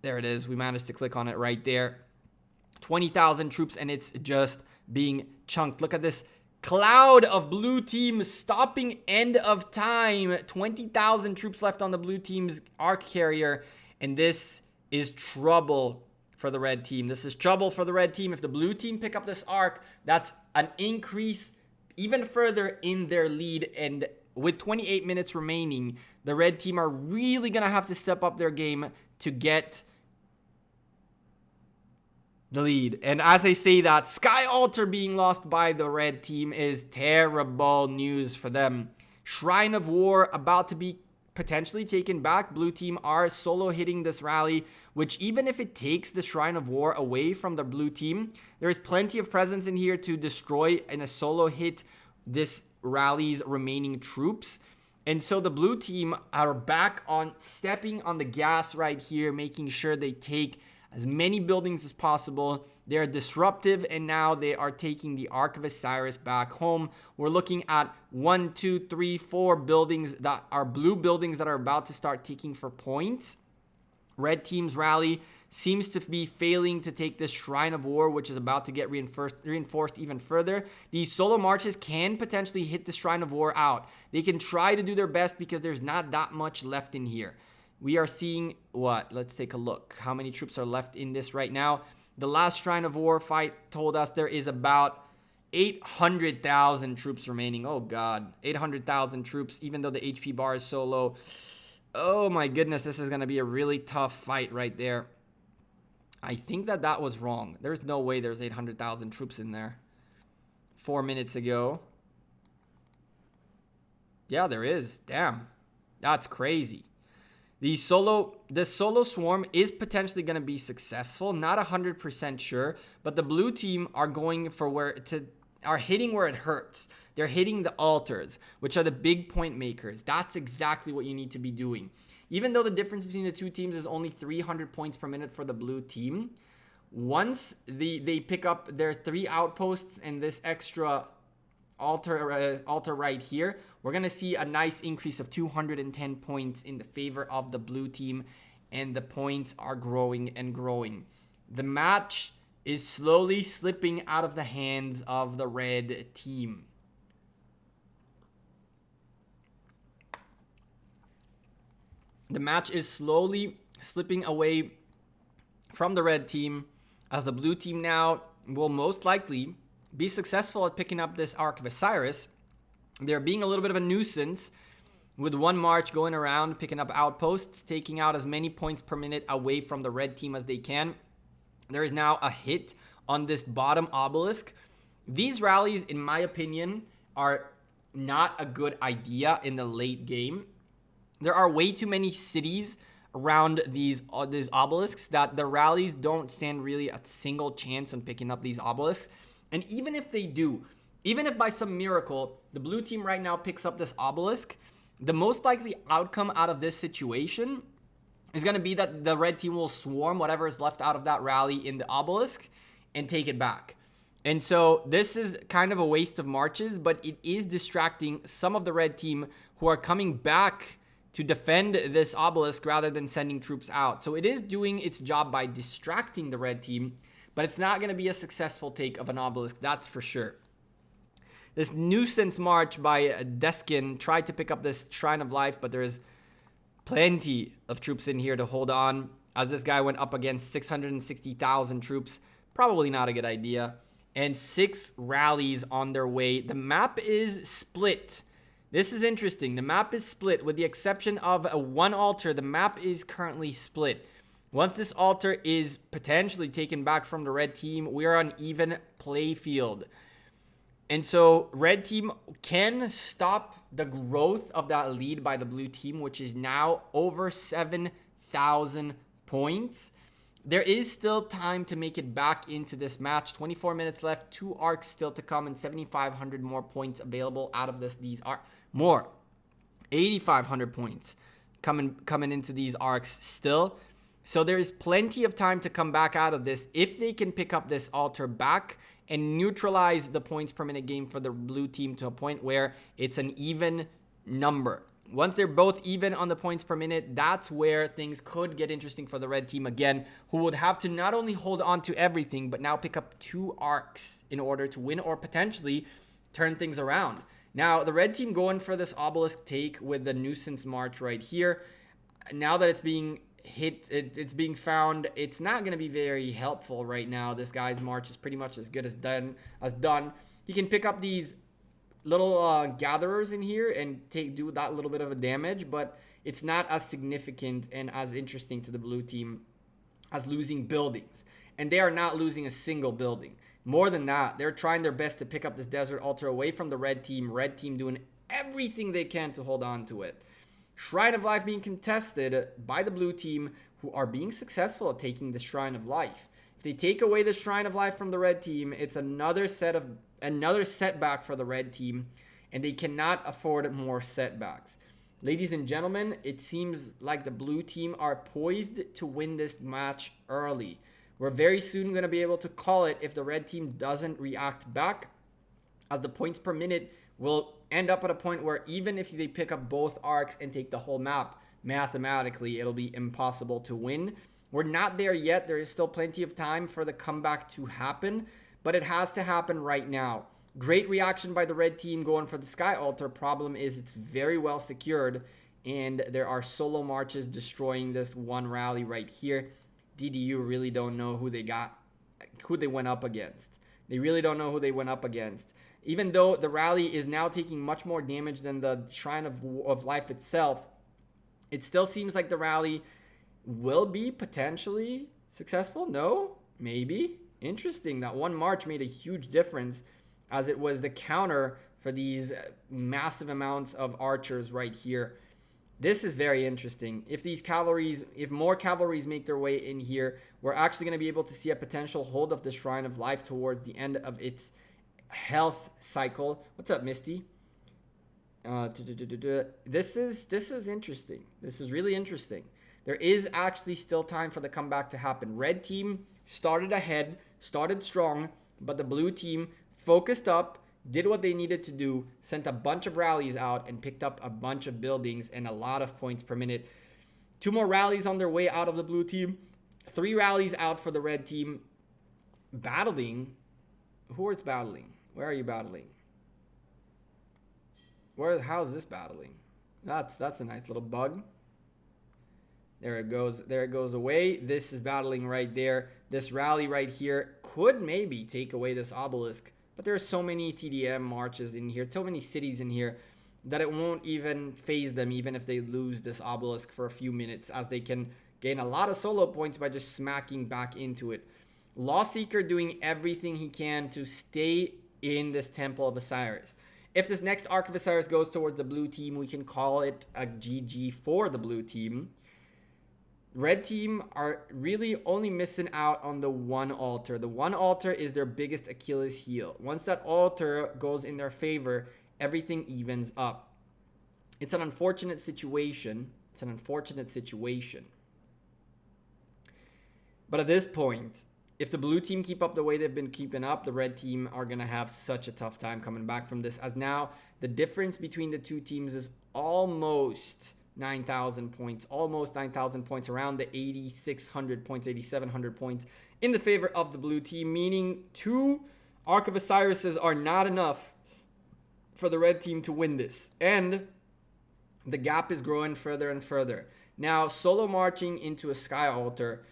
There it is. We managed to click on it right there. 20,000 troops, and it's just being chunked. Look at this cloud of blue team stopping end of time. 20,000 troops left on the blue team's Ark carrier, and this is trouble for the red team. This is trouble for the red team. If the blue team pick up this Ark, that's an increase even further in their lead. And with 28 minutes remaining, the red team are really going to have to step up their game to get the lead. And as I say that, Sky Altar being lost by the red team is terrible news for them. Shrine of War about to be potentially taken back. Blue team are solo hitting this rally, which even if it takes the Shrine of War away from the blue team, there's plenty of presence in here to destroy in a solo hit this rally's remaining troops. And so the blue team are back on stepping on the gas right here, making sure they take as many buildings as possible. They're disruptive, and now they are taking the Ark of Osiris back home. We're looking at 1, 2, 3, 4 buildings that are blue buildings that are about to start ticking for points. Red team's rally seems to be failing to take this Shrine of War, which is about to get reinforced even further. These solo marches can potentially hit the Shrine of War out. They can try to do their best because there's not that much left in here. We are seeing what? Let's take a look. How many troops are left in this right now? The last Shrine of War fight told us there is about 800,000 troops remaining. Oh, God. 800,000 troops, even though the HP bar is so low. Oh, my goodness. This is going to be a really tough fight right there. I think that was wrong. There's no way there's 800,000 troops in there. 4 minutes ago. Yeah, there is. Damn. That's crazy. This solo swarm is potentially going to be successful. Not 100% sure, but the blue team are going for are hitting where it hurts. They're hitting the altars, which are the big point makers. That's exactly what you need to be doing. Even though the difference between the two teams is only 300 points per minute for the blue team, once they pick up their 3 outposts and this extra altar right here, we're going to see a nice increase of 210 points in the favor of the blue team, and the points are growing and growing. The match is slowly slipping out of the hands of the red team. The match is slowly slipping away from the red team, as the blue team now will most likely be successful at picking up this Ark of Osiris. They're being a little bit of a nuisance with one march going around, picking up outposts, taking out as many points per minute away from the red team as they can. There is now a hit on this bottom obelisk. These rallies, in my opinion, are not a good idea in the late game. There are way too many cities around these obelisks that the rallies don't stand really a single chance on picking up these obelisks. And even if they do, even if by some miracle the blue team right now picks up this obelisk, the most likely outcome out of this situation is going to be that the red team will swarm whatever is left out of that rally in the obelisk and take it back. And so this is kind of a waste of marches, but it is distracting some of the red team who are coming back to defend this obelisk rather than sending troops out. So it is doing its job by distracting the red team, but it's not going to be a successful take of an obelisk, that's for sure. This nuisance march by Deskin tried to pick up this Shrine of Life, but there is plenty of troops in here to hold on. As this guy went up against 660,000 troops, probably not a good idea. And 6 rallies on their way. The map is split. This is interesting. The map is split with the exception of one altar. The map is currently split. Once this altar is potentially taken back from the red team, we are on even play field. And so red team can stop the growth of that lead by the blue team, which is now over 7,000 points. There is still time to make it back into this match. 24 minutes left, 2 arcs still to come, and 7,500 more points available out of this. These are more, 8,500 points coming into these arcs still. So there is plenty of time to come back out of this if they can pick up this altar back and neutralize the points per minute game for the blue team to a point where it's an even number. Once they're both even on the points per minute, that's where things could get interesting for the red team again, who would have to not only hold on to everything, but now pick up 2 arcs in order to win or potentially turn things around. Now, the red team going for this obelisk take with the nuisance march right here. Now that it's being hit, it's being found, it's not going to be very helpful right now. This guy's march is pretty much as good as done. He can pick up these little gatherers in here and do that little bit of a damage, but it's not as significant and as interesting to the blue team as losing buildings. And they are not losing a single building. More than that, they're trying their best to pick up this desert altar away from the red team doing everything they can to hold on to it. Shrine of Life being contested by the blue team, who are being successful at taking the Shrine of Life. If they take away the Shrine of Life from the red team, it's another setback for the red team, and they cannot afford more setbacks. Ladies and gentlemen, it seems like the blue team are poised to win this match early. We're very soon going to be able to call it if the red team doesn't react back, as the points per minute will end up at a point where even if they pick up both arcs and take the whole map, mathematically it'll be impossible to win. We're not there yet. There is still plenty of time for the comeback to happen, but it has to happen right now. Great reaction by the red team going for the Sky Altar. Problem is it's very well secured, and there are solo marches destroying this one rally right here. DDU really don't know who they went up against. They really don't know who they went up against. Even though the rally is now taking much more damage than the Shrine of Life itself, it still seems like the rally will be potentially successful. No? Maybe. Interesting. That one march made a huge difference, as it was the counter for these massive amounts of archers right here. This is very interesting. If more cavalries make their way in here, we're actually going to be able to see a potential hold of the Shrine of Life towards the end of its health cycle. What's up, Misty? This is interesting. This is really interesting. There is actually still time for the comeback to happen. Red team started ahead, started strong, but the blue team focused up, did what they needed to do, sent a bunch of rallies out, and picked up a bunch of buildings and a lot of points per minute. 2 more rallies on their way out of the blue team. 3 rallies out for the red team. Battling. Who is battling? Where are you battling? How is this battling? That's a nice little bug. There it goes. There it goes away. This is battling right there. This rally right here could maybe take away this obelisk. But there are so many TDM marches in here, so many cities in here, that it won't even phase them, even if they lose this obelisk for a few minutes, as they can gain a lot of solo points by just smacking back into it. Lawseeker doing everything he can to stay in this Temple of Osiris. If this next Ark of Osiris goes towards the blue team, we can call it a GG for the blue team. Red team are really only missing out on the one altar. The one altar is their biggest Achilles heel. Once that altar goes in their favor, everything evens up. It's an unfortunate situation. But at this point, if the blue team keep up the way they've been keeping up, the red team are going to have such a tough time coming back from this, as now the difference between the two teams is almost 9,000 points, around the 8,600 points, 8,700 points in the favor of the blue team, meaning 2 Ark of Osirises are not enough for the red team to win this. And the gap is growing further and further. Now, solo marching into a sky altar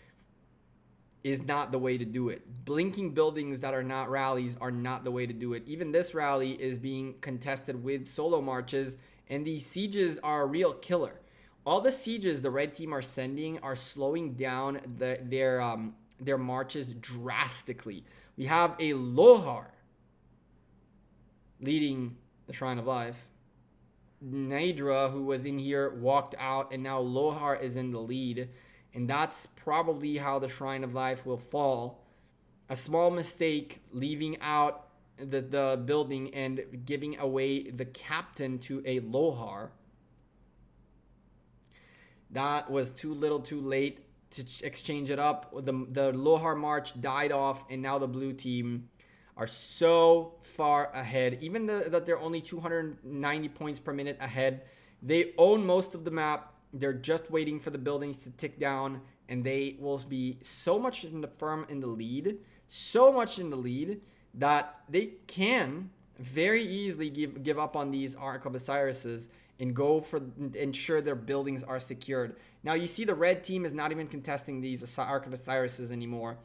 is not the way to do it. Blinking buildings that are not rallies are not the way to do it. Even this rally is being contested with solo marches, and these sieges are a real killer. All the sieges the red team are sending are slowing down their marches drastically. We have a Lohar leading the Shrine of Life. Naydra, who was in here, walked out, and now Lohar is in the lead. And that's probably how the Shrine of Life will fall. A small mistake leaving out the building and giving away the captain to a Lohar. That was too little too late to exchange it up. The Lohar march died off, and now the blue team are so far ahead. Even that they're only 290 points per minute ahead. They own most of the map. They're just waiting for the buildings to tick down, and they will be so much in the lead, that they can very easily give up on these Ark of Osirises and go for ensure their buildings are secured. Now you see the red team is not even contesting these Ark of Osirises anymore,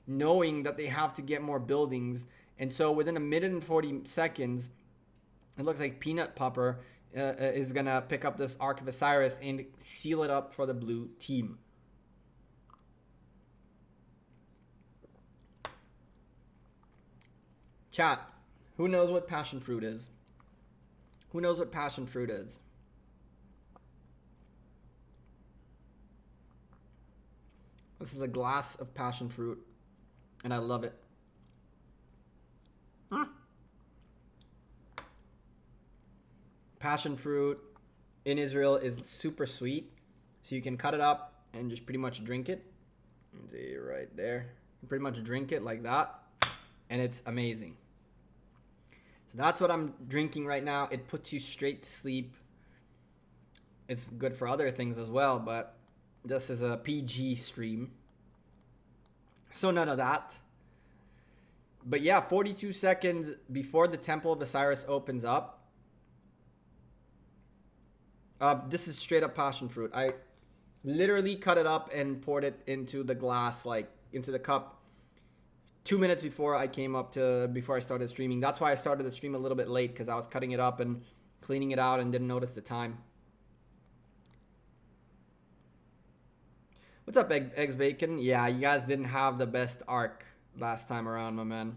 knowing that they have to get more buildings. And so within a minute and 40 seconds, it looks like Peanut Popper is going to pick up this Ark of Osiris and seal it up for the blue team. Chat, who knows what passion fruit is? Who knows what passion fruit is? This is a glass of passion fruit, and I love it. Passion fruit in Israel is super sweet, so you can cut it up and just pretty much drink it. See right there. You pretty much drink it like that, and it's amazing. So that's what I'm drinking right now. It puts you straight to sleep. It's good for other things as well, but this is a PG stream, so none of that. But yeah, 42 seconds before the Temple of Osiris opens up. This is straight up passion fruit. I literally cut it up and poured it into the glass, like into the cup, 2 minutes before I started streaming. That's why I started the stream a little bit late, because I was cutting it up and cleaning it out and didn't notice the time. What's up, Eggs Bacon? Yeah, you guys didn't have the best arc last time around, my man.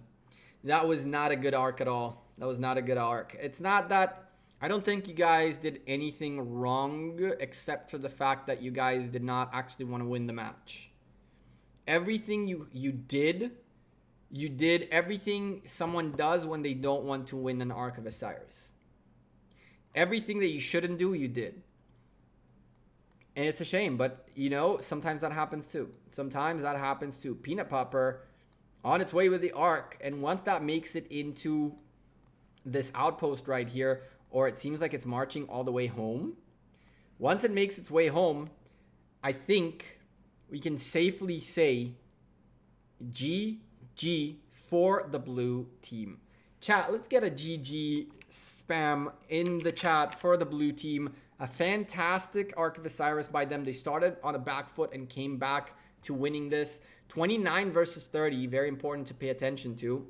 That was not a good arc at all. That was not a good arc. It's not that... I don't think you guys did anything wrong, except for the fact that you guys did not actually want to win the match. Everything you did everything someone does when they don't want to win an Ark of Osiris. Everything that you shouldn't do, you did. And it's a shame, but, you know, sometimes that happens too. Peanut Popper on its way with the Ark, and once that makes it into this outpost right here, or it seems like it's marching all the way home. Once it makes its way home, I think we can safely say GG for the blue team. Chat, let's get a GG spam in the chat for the blue team. A fantastic Ark of Osiris by them. They started on a back foot and came back to winning this. 29 versus 30, very important to pay attention to.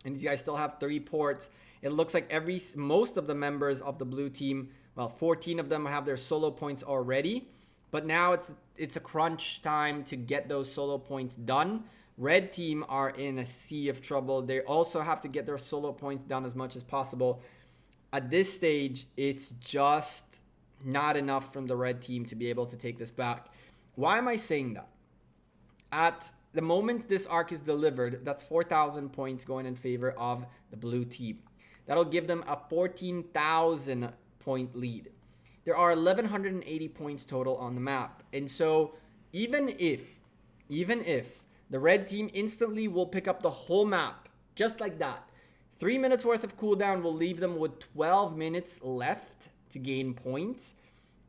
And these guys still have 3 ports. It looks like most of the members of the blue team, well, 14 of them have their solo points already. But now it's a crunch time to get those solo points done. Red team are in a sea of trouble. They also have to get their solo points done as much as possible. At this stage, it's just not enough from the red team to be able to take this back. Why am I saying that? At the moment this arc is delivered, that's 4,000 points going in favor of the blue team. That'll give them a 14,000 point lead. There are 1,180 points total on the map. And so even if the red team instantly will pick up the whole map, just like that. 3 minutes worth of cooldown will leave them with 12 minutes left to gain points.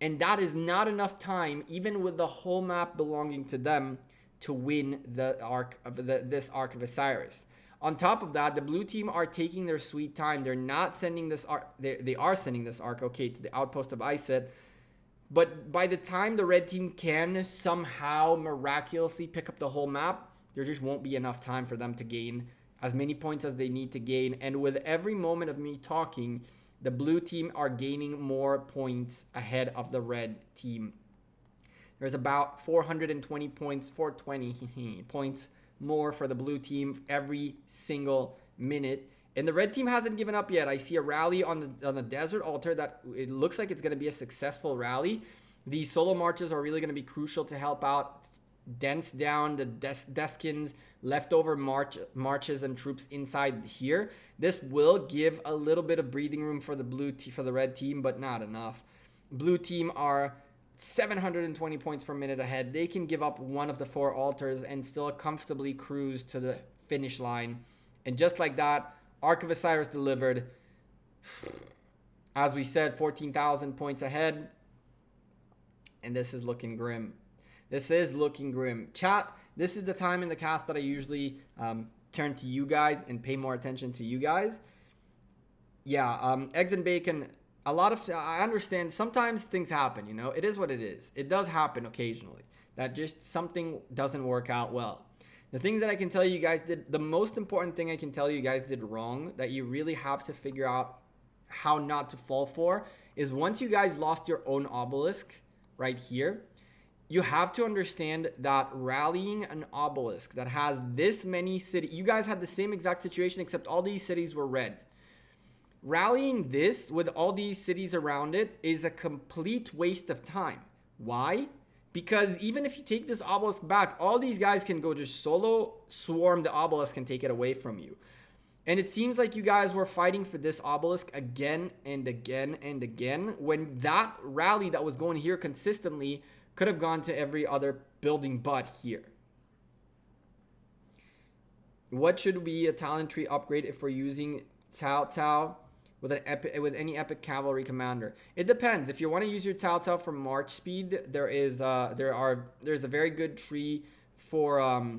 And that is not enough time, even with the whole map belonging to them, to win the this Ark of Osiris. On top of that, the blue team are taking their sweet time. They're not sending this Ark. They are sending this Ark, okay, to the outpost of Iset. But by the time the red team can somehow miraculously pick up the whole map, there just won't be enough time for them to gain as many points as they need to gain. And with every moment of me talking, the blue team are gaining more points ahead of the red team. There's about 420 points, 420 points more for the blue team every single minute. And the red team hasn't given up yet. I see a rally on the desert altar that it looks like it's going to be a successful rally. These solo marches are really going to be crucial to help out dents down the Deskins, leftover marches and troops inside here. This will give a little bit of breathing room for the red team, but not enough. Blue team are 720 points per minute ahead. They can give up one of the 4 altars and still comfortably cruise to the finish line. And just like that, Ark of Osiris delivered. As we said, 14,000 points ahead. And this is looking grim. This is looking grim. Chat, this is the time in the cast that I usually turn to you guys and pay more attention to you guys. Yeah, eggs and bacon. I understand sometimes things happen, you know. It is what it is. It does happen occasionally that just something doesn't work out well. The things that I can tell you guys did, the most important thing I can tell you guys did wrong that you really have to figure out how not to fall for is once you guys lost your own obelisk right here, you have to understand that rallying an obelisk that has this many cities, you guys had the same exact situation except all these cities were red. Rallying this with all these cities around it is a complete waste of time. Why? Because even if you take this obelisk back, all these guys can go just solo swarm the obelisk and take it away from you. And it seems like you guys were fighting for this obelisk again and again and again when that rally that was going here consistently could have gone to every other building but here. What should be a talent tree upgrade if we're using Cao Cao with any epic cavalry commander? It depends. If you want to use your Cao Cao for march speed, there's a very good tree for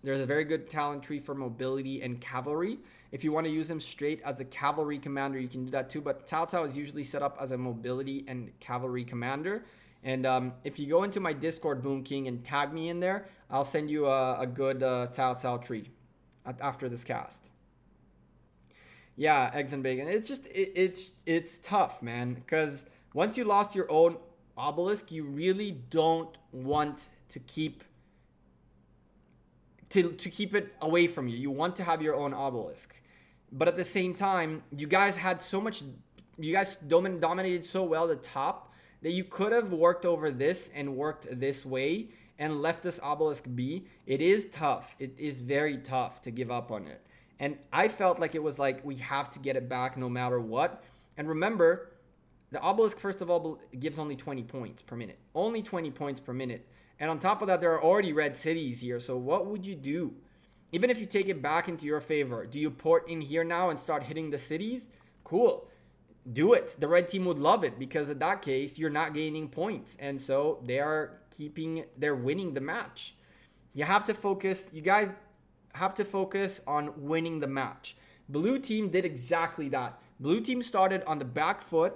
there's a very good talent tree for mobility and cavalry. If you want to use them straight as a cavalry commander, you can do that too. But Cao Cao is usually set up as a mobility and cavalry commander. And if you go into my Discord, Boom King, and tag me in there, I'll send you a good Cao Cao tree after this cast. Yeah, eggs and bacon. It's just it's tough, man. Because once you lost your own obelisk, you really don't want to keep it away from you. You want to have your own obelisk, but at the same time, you guys had so much. You guys dominated so well the top that you could have worked over this and worked this way and left this obelisk be. It is tough. It is very tough to give up on it. And I felt like it was like, we have to get it back no matter what. And remember, the obelisk, first of all, gives only 20 points per minute. Only 20 points per minute. And on top of that, there are already red cities here. So what would you do? Even if you take it back into your favor, do you port in here now and start hitting the cities? Cool. Do it. The red team would love it because in that case, you're not gaining points. And so they're winning the match. You have to focus. You guys have to focus on winning the match. Blue team did exactly that. Blue team started on the back foot.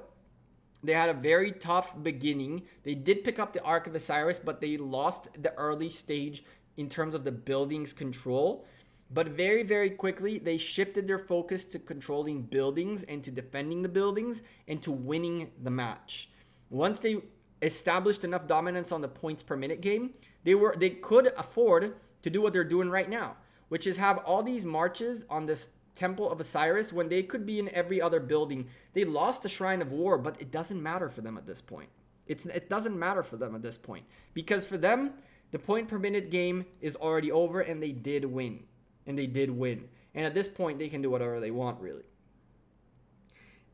They had a very tough beginning. They did pick up the Ark of Osiris, but they lost the early stage in terms of the buildings control. But very, very quickly, they shifted their focus to controlling buildings and to defending the buildings and to winning the match. Once they established enough dominance on the points per minute game, they could afford to do what they're doing right now, which is have all these marches on this Temple of Osiris when they could be in every other building. They lost the Shrine of War, but it doesn't matter for them at this point. It doesn't matter for them at this point because for them, the point per minute game is already over and they did win. And they did win. And at this point, they can do whatever they want, really.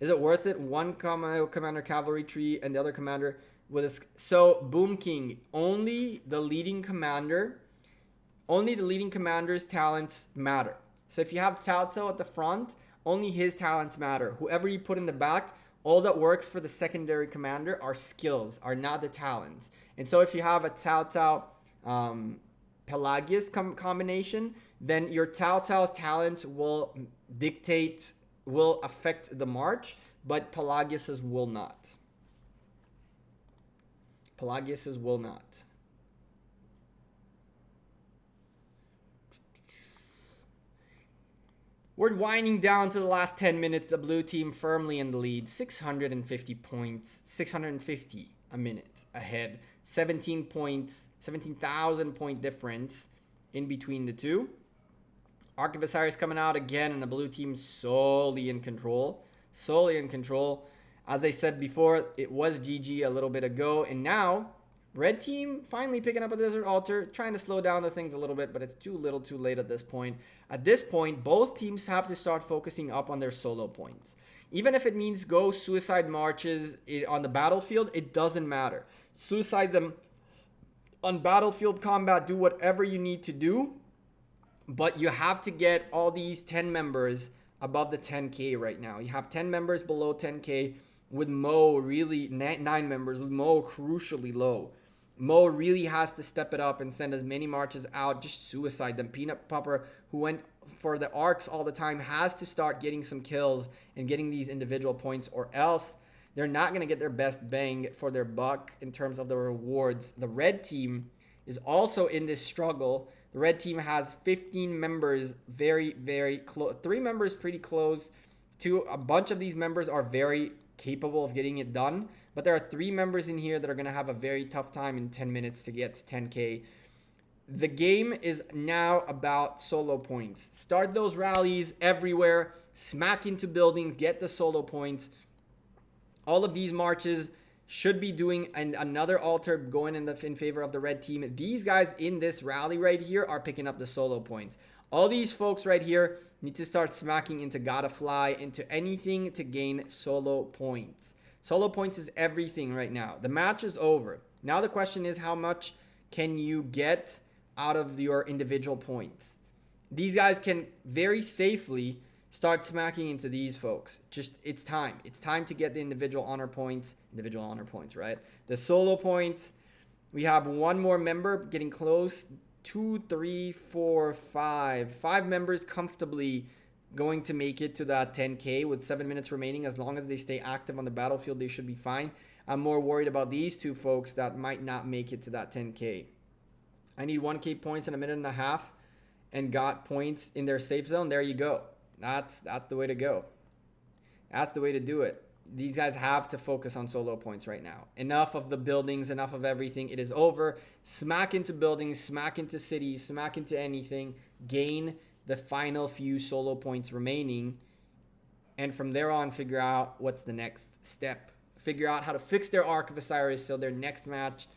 Is it worth it? One commander cavalry tree and the other commander with a... So, Boom King, only the leading commander only the leading commander's talents matter. So if you have Cao Cao at the front, only his talents matter. Whoever you put in the back, all that works for the secondary commander are skills, are not the talents. And so if you have a Cao Cao Pelagius combination, then your Cao Cao's talents will affect the march, but Pelagius's will not. Pelagius's will not. We're winding down to the last 10 minutes. The blue team firmly in the lead. 650 points. 650 a minute ahead. 17 points. 17,000 point difference in between the two. Ark of Osiris coming out again, and the blue team solely in control. Solely in control. As I said before, it was GG a little bit ago, and now red team finally picking up a desert altar, trying to slow down the things a little bit, but it's too little too late at this point. At this point, both teams have to start focusing up on their solo points. Even if it means go suicide marches on the battlefield, it doesn't matter. Suicide them on battlefield combat, do whatever you need to do, but you have to get all these 10 members above the 10K right now. You have 10 members below 10K, with Mo really 9 members, with Mo crucially low. Mo really has to step it up and send as many marches out, just suicide them. Peanut Pupper, who went for the arcs all the time, has to start getting some kills and getting these individual points, or else they're not going to get their best bang for their buck in terms of the rewards. The red team is also in this struggle. The red team has 15 members, very, very close. 3 members pretty close. A bunch of these members are very capable of getting it done, but there are 3 members in here that are going to have a very tough time in 10 minutes to get to 10K. The game is now about solo points. Start those rallies everywhere, smack into buildings, get the solo points. All of these marches should be doing another altar going in favor of the red team. These guys in this rally right here are picking up the solo points. All these folks right here need to start smacking into Gotta Fly, into anything to gain solo points. Solo points is everything right now. The match is over. Now the question is, how much can you get out of your individual points? These guys can very safely start smacking into these folks. Just, it's time. It's time to get the individual honor points. Individual honor points, right? The solo points. We have 1 more member getting close. 2, 3, 4, 5. 5 members comfortably going to make it to that 10K with 7 minutes remaining. As long as they stay active on the battlefield, they should be fine. I'm more worried about these 2 folks that might not make it to that 10K. I need 1K points in a minute and a half and got points in their safe zone. There you go. That's the way to go. That's the way to do it. These guys have to focus on solo points right now. Enough of the buildings, enough of everything. It is over. Smack into buildings, smack into cities, smack into anything. Gain the final few solo points remaining. And from there on, figure out what's the next step. Figure out how to fix their Ark of Osiris so their next match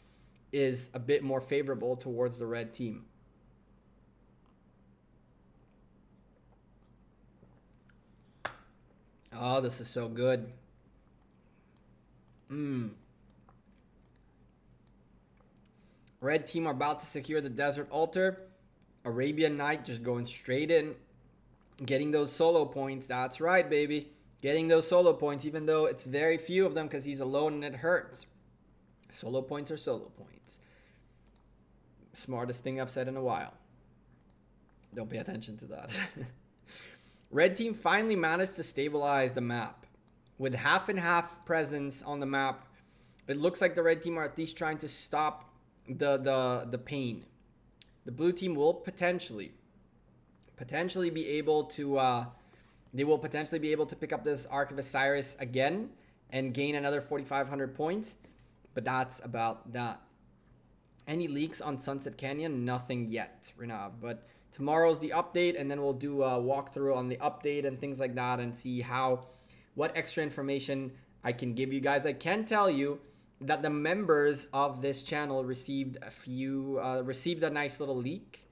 is a bit more favorable towards the red team. Oh, this is so good. Red team are about to secure the desert altar. Arabian Knight just going straight in, getting those solo points. That's right, baby. Getting those solo points, even though it's very few of them because he's alone and it hurts. Solo points are solo points. Smartest thing I've said in a while. Don't pay attention to that. Red team finally managed to stabilize the map. With half and half presence on the map, it looks like the red team are at least trying to stop the pain. The blue team will potentially be able to they will potentially be able to pick up this Ark of Osiris again and gain another 4,500 points, but that's about that. Any leaks on Sunset Canyon? Nothing yet, Renav, but tomorrow's the update, and then we'll do a walkthrough on the update and things like that and see what extra information I can give you guys. I can tell you that the members of this channel received a nice little leak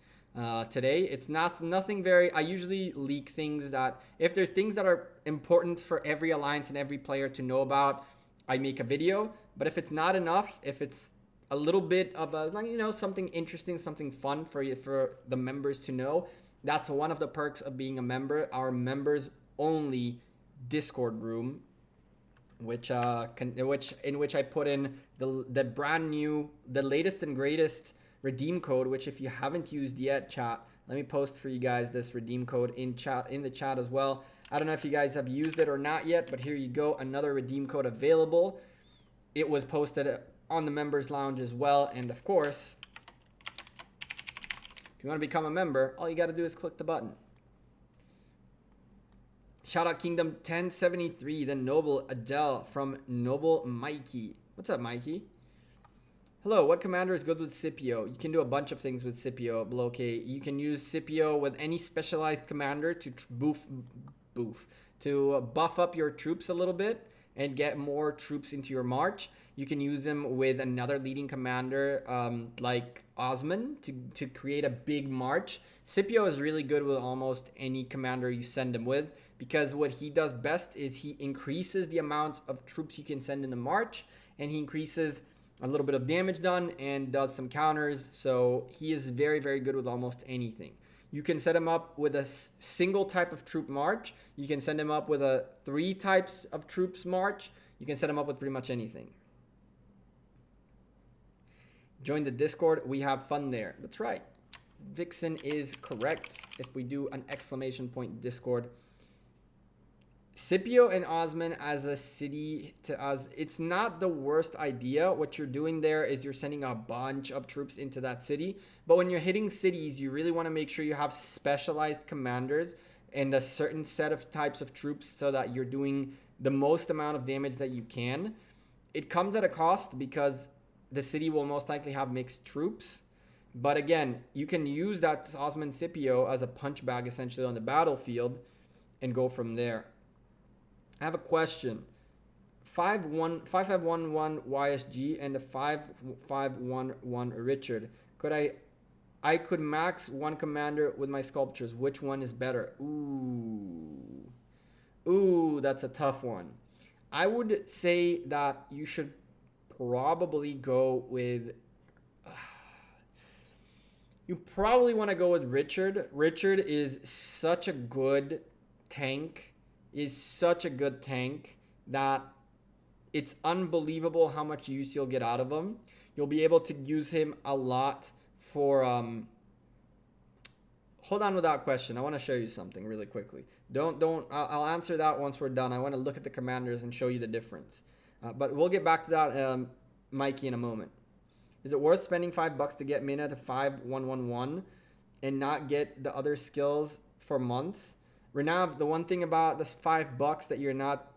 today. It's nothing very, I usually leak things that, if there's things that are important for every alliance and every player to know about, I make a video. But if it's not enough, if it's a little bit of a, like, you know, something interesting, something fun for you, for the members to know. That's one of the perks of being a member. Our members only Discord room, which in which I put in the brand new, the latest and greatest redeem code, which if you haven't used yet, chat, let me post for you guys this redeem code in the chat as well. I don't know if you guys have used it or not yet, but here you go, another redeem code available. It was posted on the members lounge as well, and of course, if you want to become a member, all you got to do is click the button. Shout out Kingdom 1073, the Noble Adele from Noble Mikey. What's up, Mikey? Hello, what commander is good with Scipio? You can do a bunch of things with Scipio, Bloke. You can use Scipio with any specialized commander to buff up your troops a little bit and get more troops into your march. You can use him with another leading commander like Osman to create a big march. Scipio is really good with almost any commander you send him with, because what he does best is he increases the amount of troops you can send in the march, and he increases a little bit of damage done and does some counters. So he is very, very good with almost anything. You can set him up with a single type of troop march. You can send him up with a 3 types of troops march. You can set him up with pretty much anything. Join the Discord. We have fun there. That's right. Vixen is correct. If we do an exclamation point Discord. Scipio and Osman as a city to us, it's not the worst idea. What you're doing there is you're sending a bunch of troops into that city. But when you're hitting cities, you really want to make sure you have specialized commanders and a certain set of types of troops so that you're doing the most amount of damage that you can. It comes at a cost because the city will most likely have mixed troops. But again, you can use that Osman Scipio as a punch bag essentially on the battlefield and go from there. I have a question. 5511 YSG and a 5511 Richard. I could max one commander with my sculptures. Which one is better? Ooh, that's a tough one. I would say that you should probably go with... you probably want to go with Richard. Richard is such a good tank. That it's unbelievable how much use you'll get out of him. You'll be able to use him a lot for... Hold on with that question. I want to show you something really quickly. I'll answer that once we're done. I want to look at the commanders and show you the difference. But we'll get back to that, Mikey, in a moment. Is it worth spending $5 to get Mina to 5111 and not get the other skills for months? Renav, the one thing about this $5 that you're not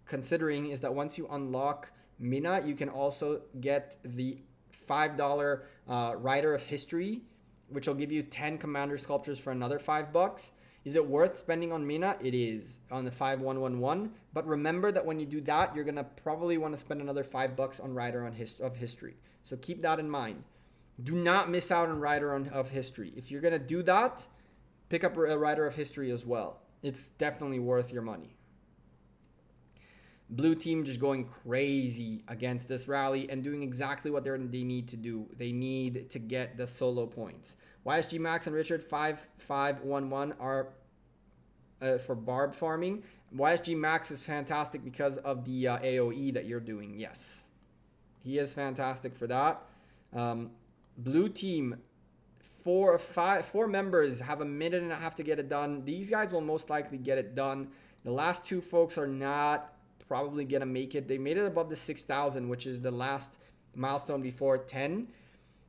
considering is that once you unlock Mina, you can also get the $5 Writer of History, which will give you 10 commander sculptures for another $5. Is it worth spending on Mina? It is on the 5111. But remember that when you do that, you're going to probably want to spend another $5 on Writer of History. So keep that in mind. Do not miss out on Writer of History. If you're going to do that, pick up a Writer of History as well. It's definitely worth your money. Blue team just going crazy against this rally and doing exactly what they need to do. They need to get the solo points. YSG Max and Richard 5511 are for barb farming. YSG Max is fantastic because of the AoE that you're doing. Yes, he is fantastic for that. Blue team, four members have a minute and a half to get it done. These guys will most likely get it done. The last two folks are not probably gonna make it. They made it above the 6,000, which is the last milestone before 10.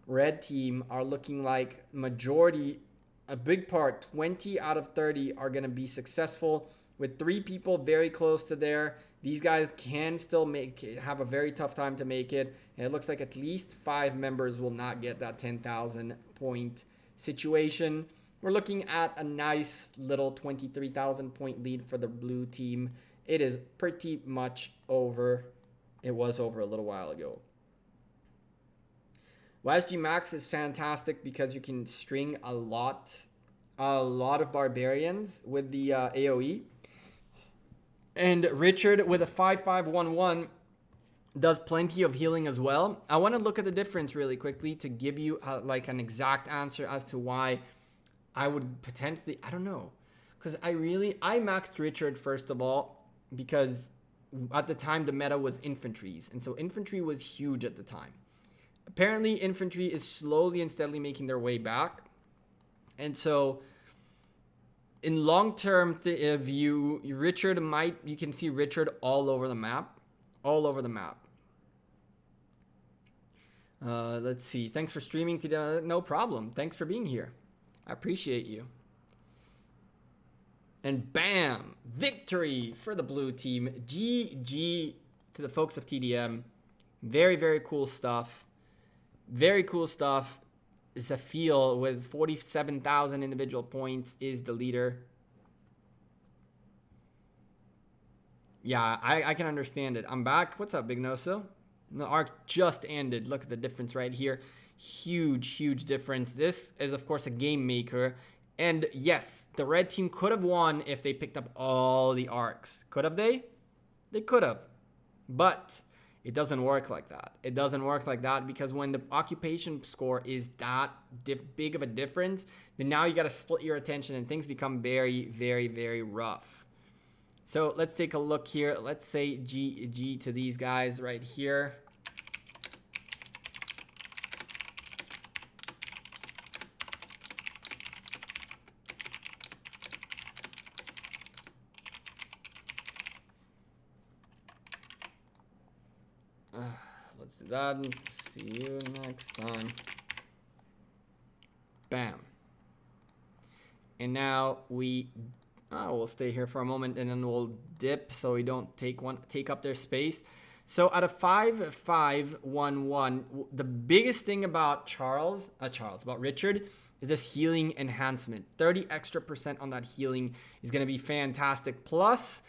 Red team are looking like majority, a big part, 20 out of 30 are gonna be successful, with 3 people very close to there. These guys can still have a very tough time to make it. And it looks like at least 5 members will not get that 10,000 point situation. We're looking at a nice little 23,000 point lead for the blue team. It is pretty much over. It was over a little while ago. YSG Max is fantastic because you can string a lot of barbarians with the AoE. And Richard with a 5511 does plenty of healing as well. I want to look at the difference really quickly to give you like an exact answer as to why I would potentially, I don't know. Because I maxed Richard first of all, because at the time the meta was infantries. And so infantry was huge at the time. Apparently infantry is slowly and steadily making their way back. And so in long-term view, Richard you can see Richard all over the map. All over the map. Let's see. Thanks for streaming today. No problem. Thanks for being here. I appreciate you. And bam! Victory for the blue team. GG to the folks of TDM. Very, very cool stuff. Very cool stuff. Zafil with 47,000 individual points is the leader. Yeah, I can understand it. I'm back. What's up, Big Noso? The arc just ended. Look at the difference right here. Huge, huge difference. This is, of course, a game maker. And yes, the red team could have won if they picked up all the arcs. Could have they? They could have. But it doesn't work like that. It doesn't work like that because when the occupation score is that big of a difference, then now you got to split your attention and things become very, very, very rough. So let's take a look here. Let's say GG to these guys right here. Let's do that. See you next time. Bam. And now we'll stay here for a moment and then we'll dip so we don't take up their space. So at a 5-5-1-1, the biggest thing about about Richard is this healing enhancement. 30 extra % on that healing is going to be fantastic. Plus,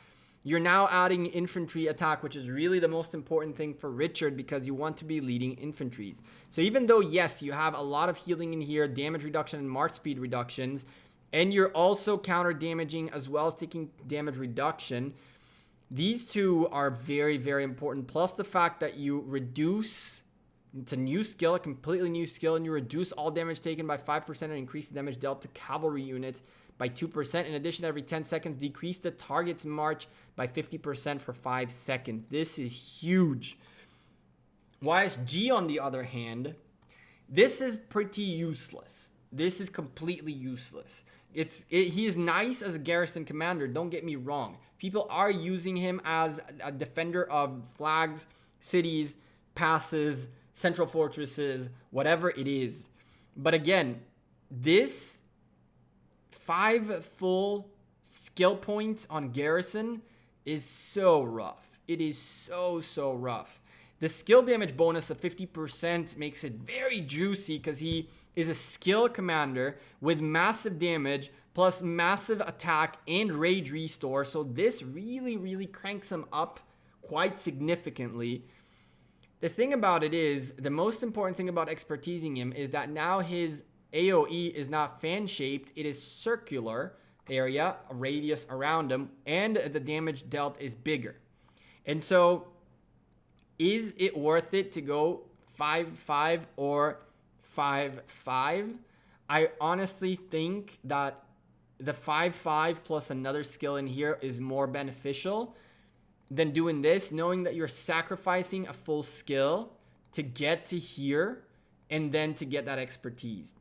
you're now adding infantry attack, which is really the most important thing for Richard because you want to be leading infantries. So even though, yes, you have a lot of healing in here, damage reduction and march speed reductions, and you're also counter damaging as well as taking damage reduction, these two are very, very important. Plus the fact that you reduce, it's a new skill, a completely new skill, and you reduce all damage taken by 5% and increase the damage dealt to cavalry units by 2%. In addition, every 10 seconds, decrease the target's march by 50% for 5 seconds. This is huge. YSG, on the other hand, this is pretty useless. This is completely useless. He is nice as a garrison commander, don't get me wrong. People are using him as a defender of flags, cities, passes, central fortresses, whatever it is. But again, this 5 full skill points on garrison is so rough. It is so rough. The skill damage bonus of 50% makes it very juicy because he is a skill commander with massive damage plus massive attack and rage restore. So this really cranks him up quite significantly. The thing about it is, the most important thing about expertising him is that now his AoE is not fan-shaped. It is circular area, a radius around him, and the damage dealt is bigger. And so, is it worth it to go 5-5 or 5-5? I honestly think that the 5-5 plus another skill in here is more beneficial than doing this, knowing that you're sacrificing a full skill to get to here and then to get that expertise.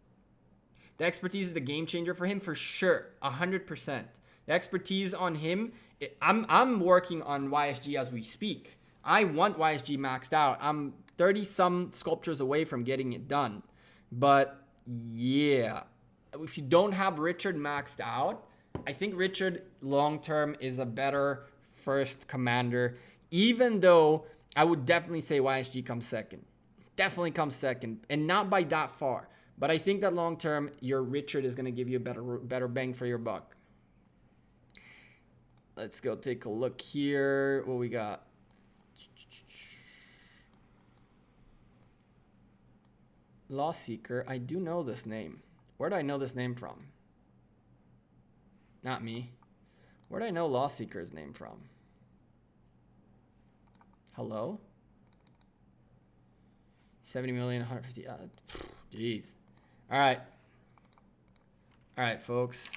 The expertise is the game changer for him for sure, 100%. The expertise on him, I'm working on YSG as we speak. I want YSG maxed out. I'm 30 some sculptures away from getting it done. But yeah, if you don't have Richard maxed out, I think Richard long-term is a better first commander, even though I would definitely say YSG comes second. Definitely comes second, and not by that far. But I think that long-term, your Richard is going to give you a better bang for your buck. Let's go take a look here. What we got? Law Seeker. I do know this name. Where do I know this name from? Not me. Where do I know Law Seeker's name from? Hello? 70 million, 150. Jeez. All right. All right, folks.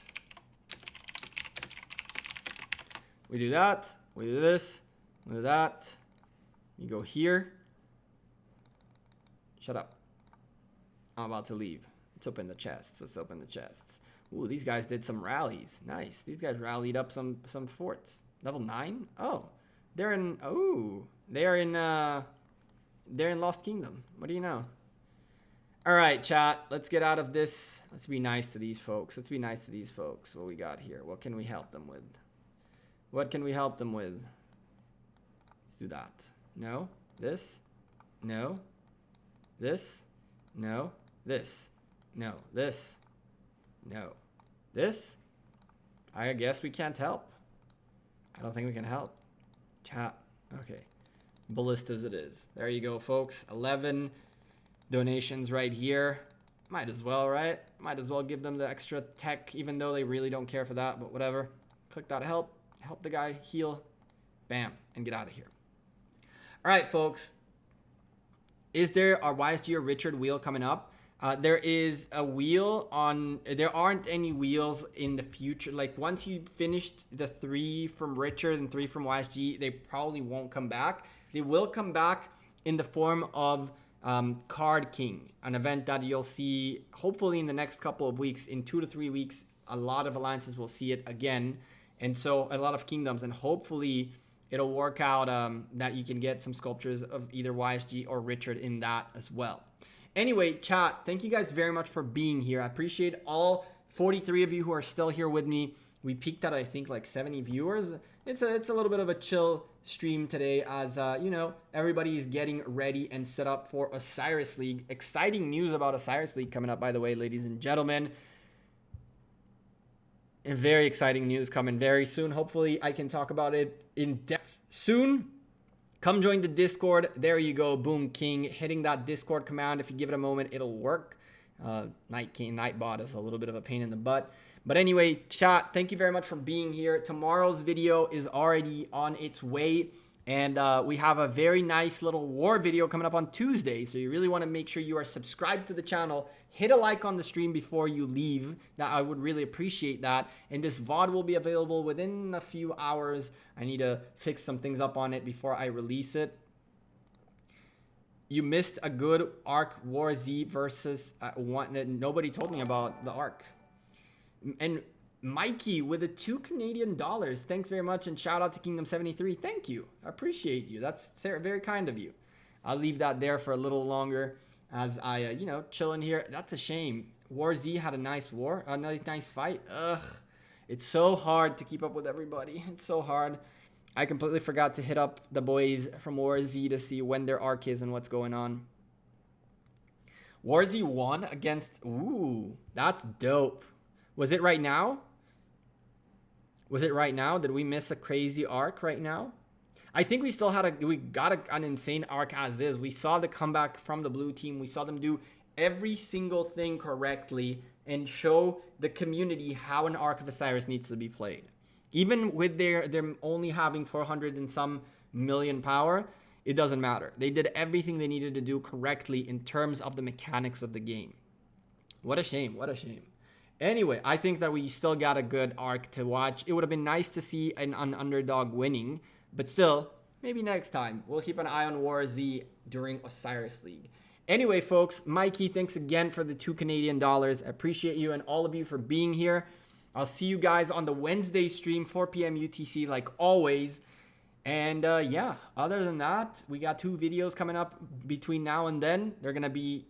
We do that. We do this. We do that. You go here. Shut up. I'm about to leave. Let's open the chests. Let's open the chests. Ooh, these guys did some rallies. Nice. These guys rallied up some forts. Level 9? Oh. They're in Lost Kingdom. What do you know? All right, chat. Let's get out of this. Let's be nice to these folks. Let's be nice to these folks. What we got here? What can we help them with? What can we help them with? Let's do that. No. This. No. This. No. This. No. This. No. This. I guess we can't help. I don't think we can help. Chat. Okay. Ballistas it is. There you go, folks. 11 donations right here. Might as well, right? Might as well give them the extra tech, even though they really don't care for that, but whatever. Click that help. Help the guy heal. Bam. And get out of here. All right, folks. Is there a YSG or Richard wheel coming up? There is a wheel on... There aren't any wheels in the future. Like, once you finished the 3 from Richard and 3 from YSG, they probably won't come back. They will come back in the form of Card King, an event that you'll see hopefully in the next couple of weeks. In 2 to 3 weeks, a lot of alliances will see it again. And so a lot of kingdoms, and hopefully it'll work out that you can get some sculptures of either YSG or Richard in that as well. Anyway, chat, thank you guys very much for being here. I appreciate all 43 of you who are still here with me. We peaked at, I think, like 70 viewers. It's a little bit of a chill stream today as, you know, everybody is getting ready and set up for Osiris League. Exciting news about Osiris League coming up, by the way, ladies and gentlemen. And very exciting news coming very soon. Hopefully, I can talk about it in depth soon. Come join the Discord. There you go. Boom King. Hitting that Discord command. If you give it a moment, it'll work. Night King, Nightbot is a little bit of a pain in the butt. But anyway, chat, thank you very much for being here. Tomorrow's video is already on its way. And we have a very nice little war video coming up on Tuesday. So you really want to make sure you are subscribed to the channel. Hit a like on the stream before you leave. That I would really appreciate that. And this VOD will be available within a few hours. I need to fix some things up on it before I release it. You missed a good Ark War Z versus one. Nobody told me about the Ark. And Mikey with the $2 Canadian. Thanks very much. And shout out to Kingdom 73. Thank you. I appreciate you. That's very kind of you. I'll leave that there for a little longer as I, you know, chill in here. That's a shame. War Z had a nice fight. Ugh. It's so hard to keep up with everybody. It's so hard. I completely forgot to hit up the boys from War Z to see when their Ark is and what's going on. War Z won against... Ooh, that's dope. Was it right now? Was it right now? Did we miss a crazy Ark right now? I think we still had we got an insane Ark as is. We saw the comeback from the blue team. We saw them do every single thing correctly and show the community how an Ark of Osiris needs to be played. Even with them only having 400 and some million power, it doesn't matter. They did everything they needed to do correctly in terms of the mechanics of the game. What a shame. What a shame. Anyway, I think that we still got a good Ark to watch. It would have been nice to see an underdog winning, but still, maybe next time. We'll keep an eye on War Z during Osiris League. Anyway, folks, Mikey, thanks again for the $2 Canadian. I appreciate you and all of you for being here. I'll see you guys on the Wednesday stream, 4 p.m. UTC, like always. And yeah, other than that, we got 2 videos coming up between now and then. They're going to be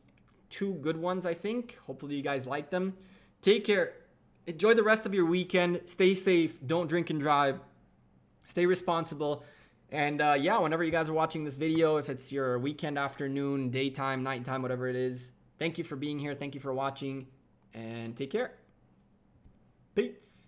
2 good ones, I think. Hopefully you guys like them. Take care. Enjoy the rest of your weekend. Stay safe. Don't drink and drive. Stay responsible. And yeah, whenever you guys are watching this video, if it's your weekend, afternoon, daytime, nighttime, whatever it is, thank you for being here. Thank you for watching. And take care. Peace.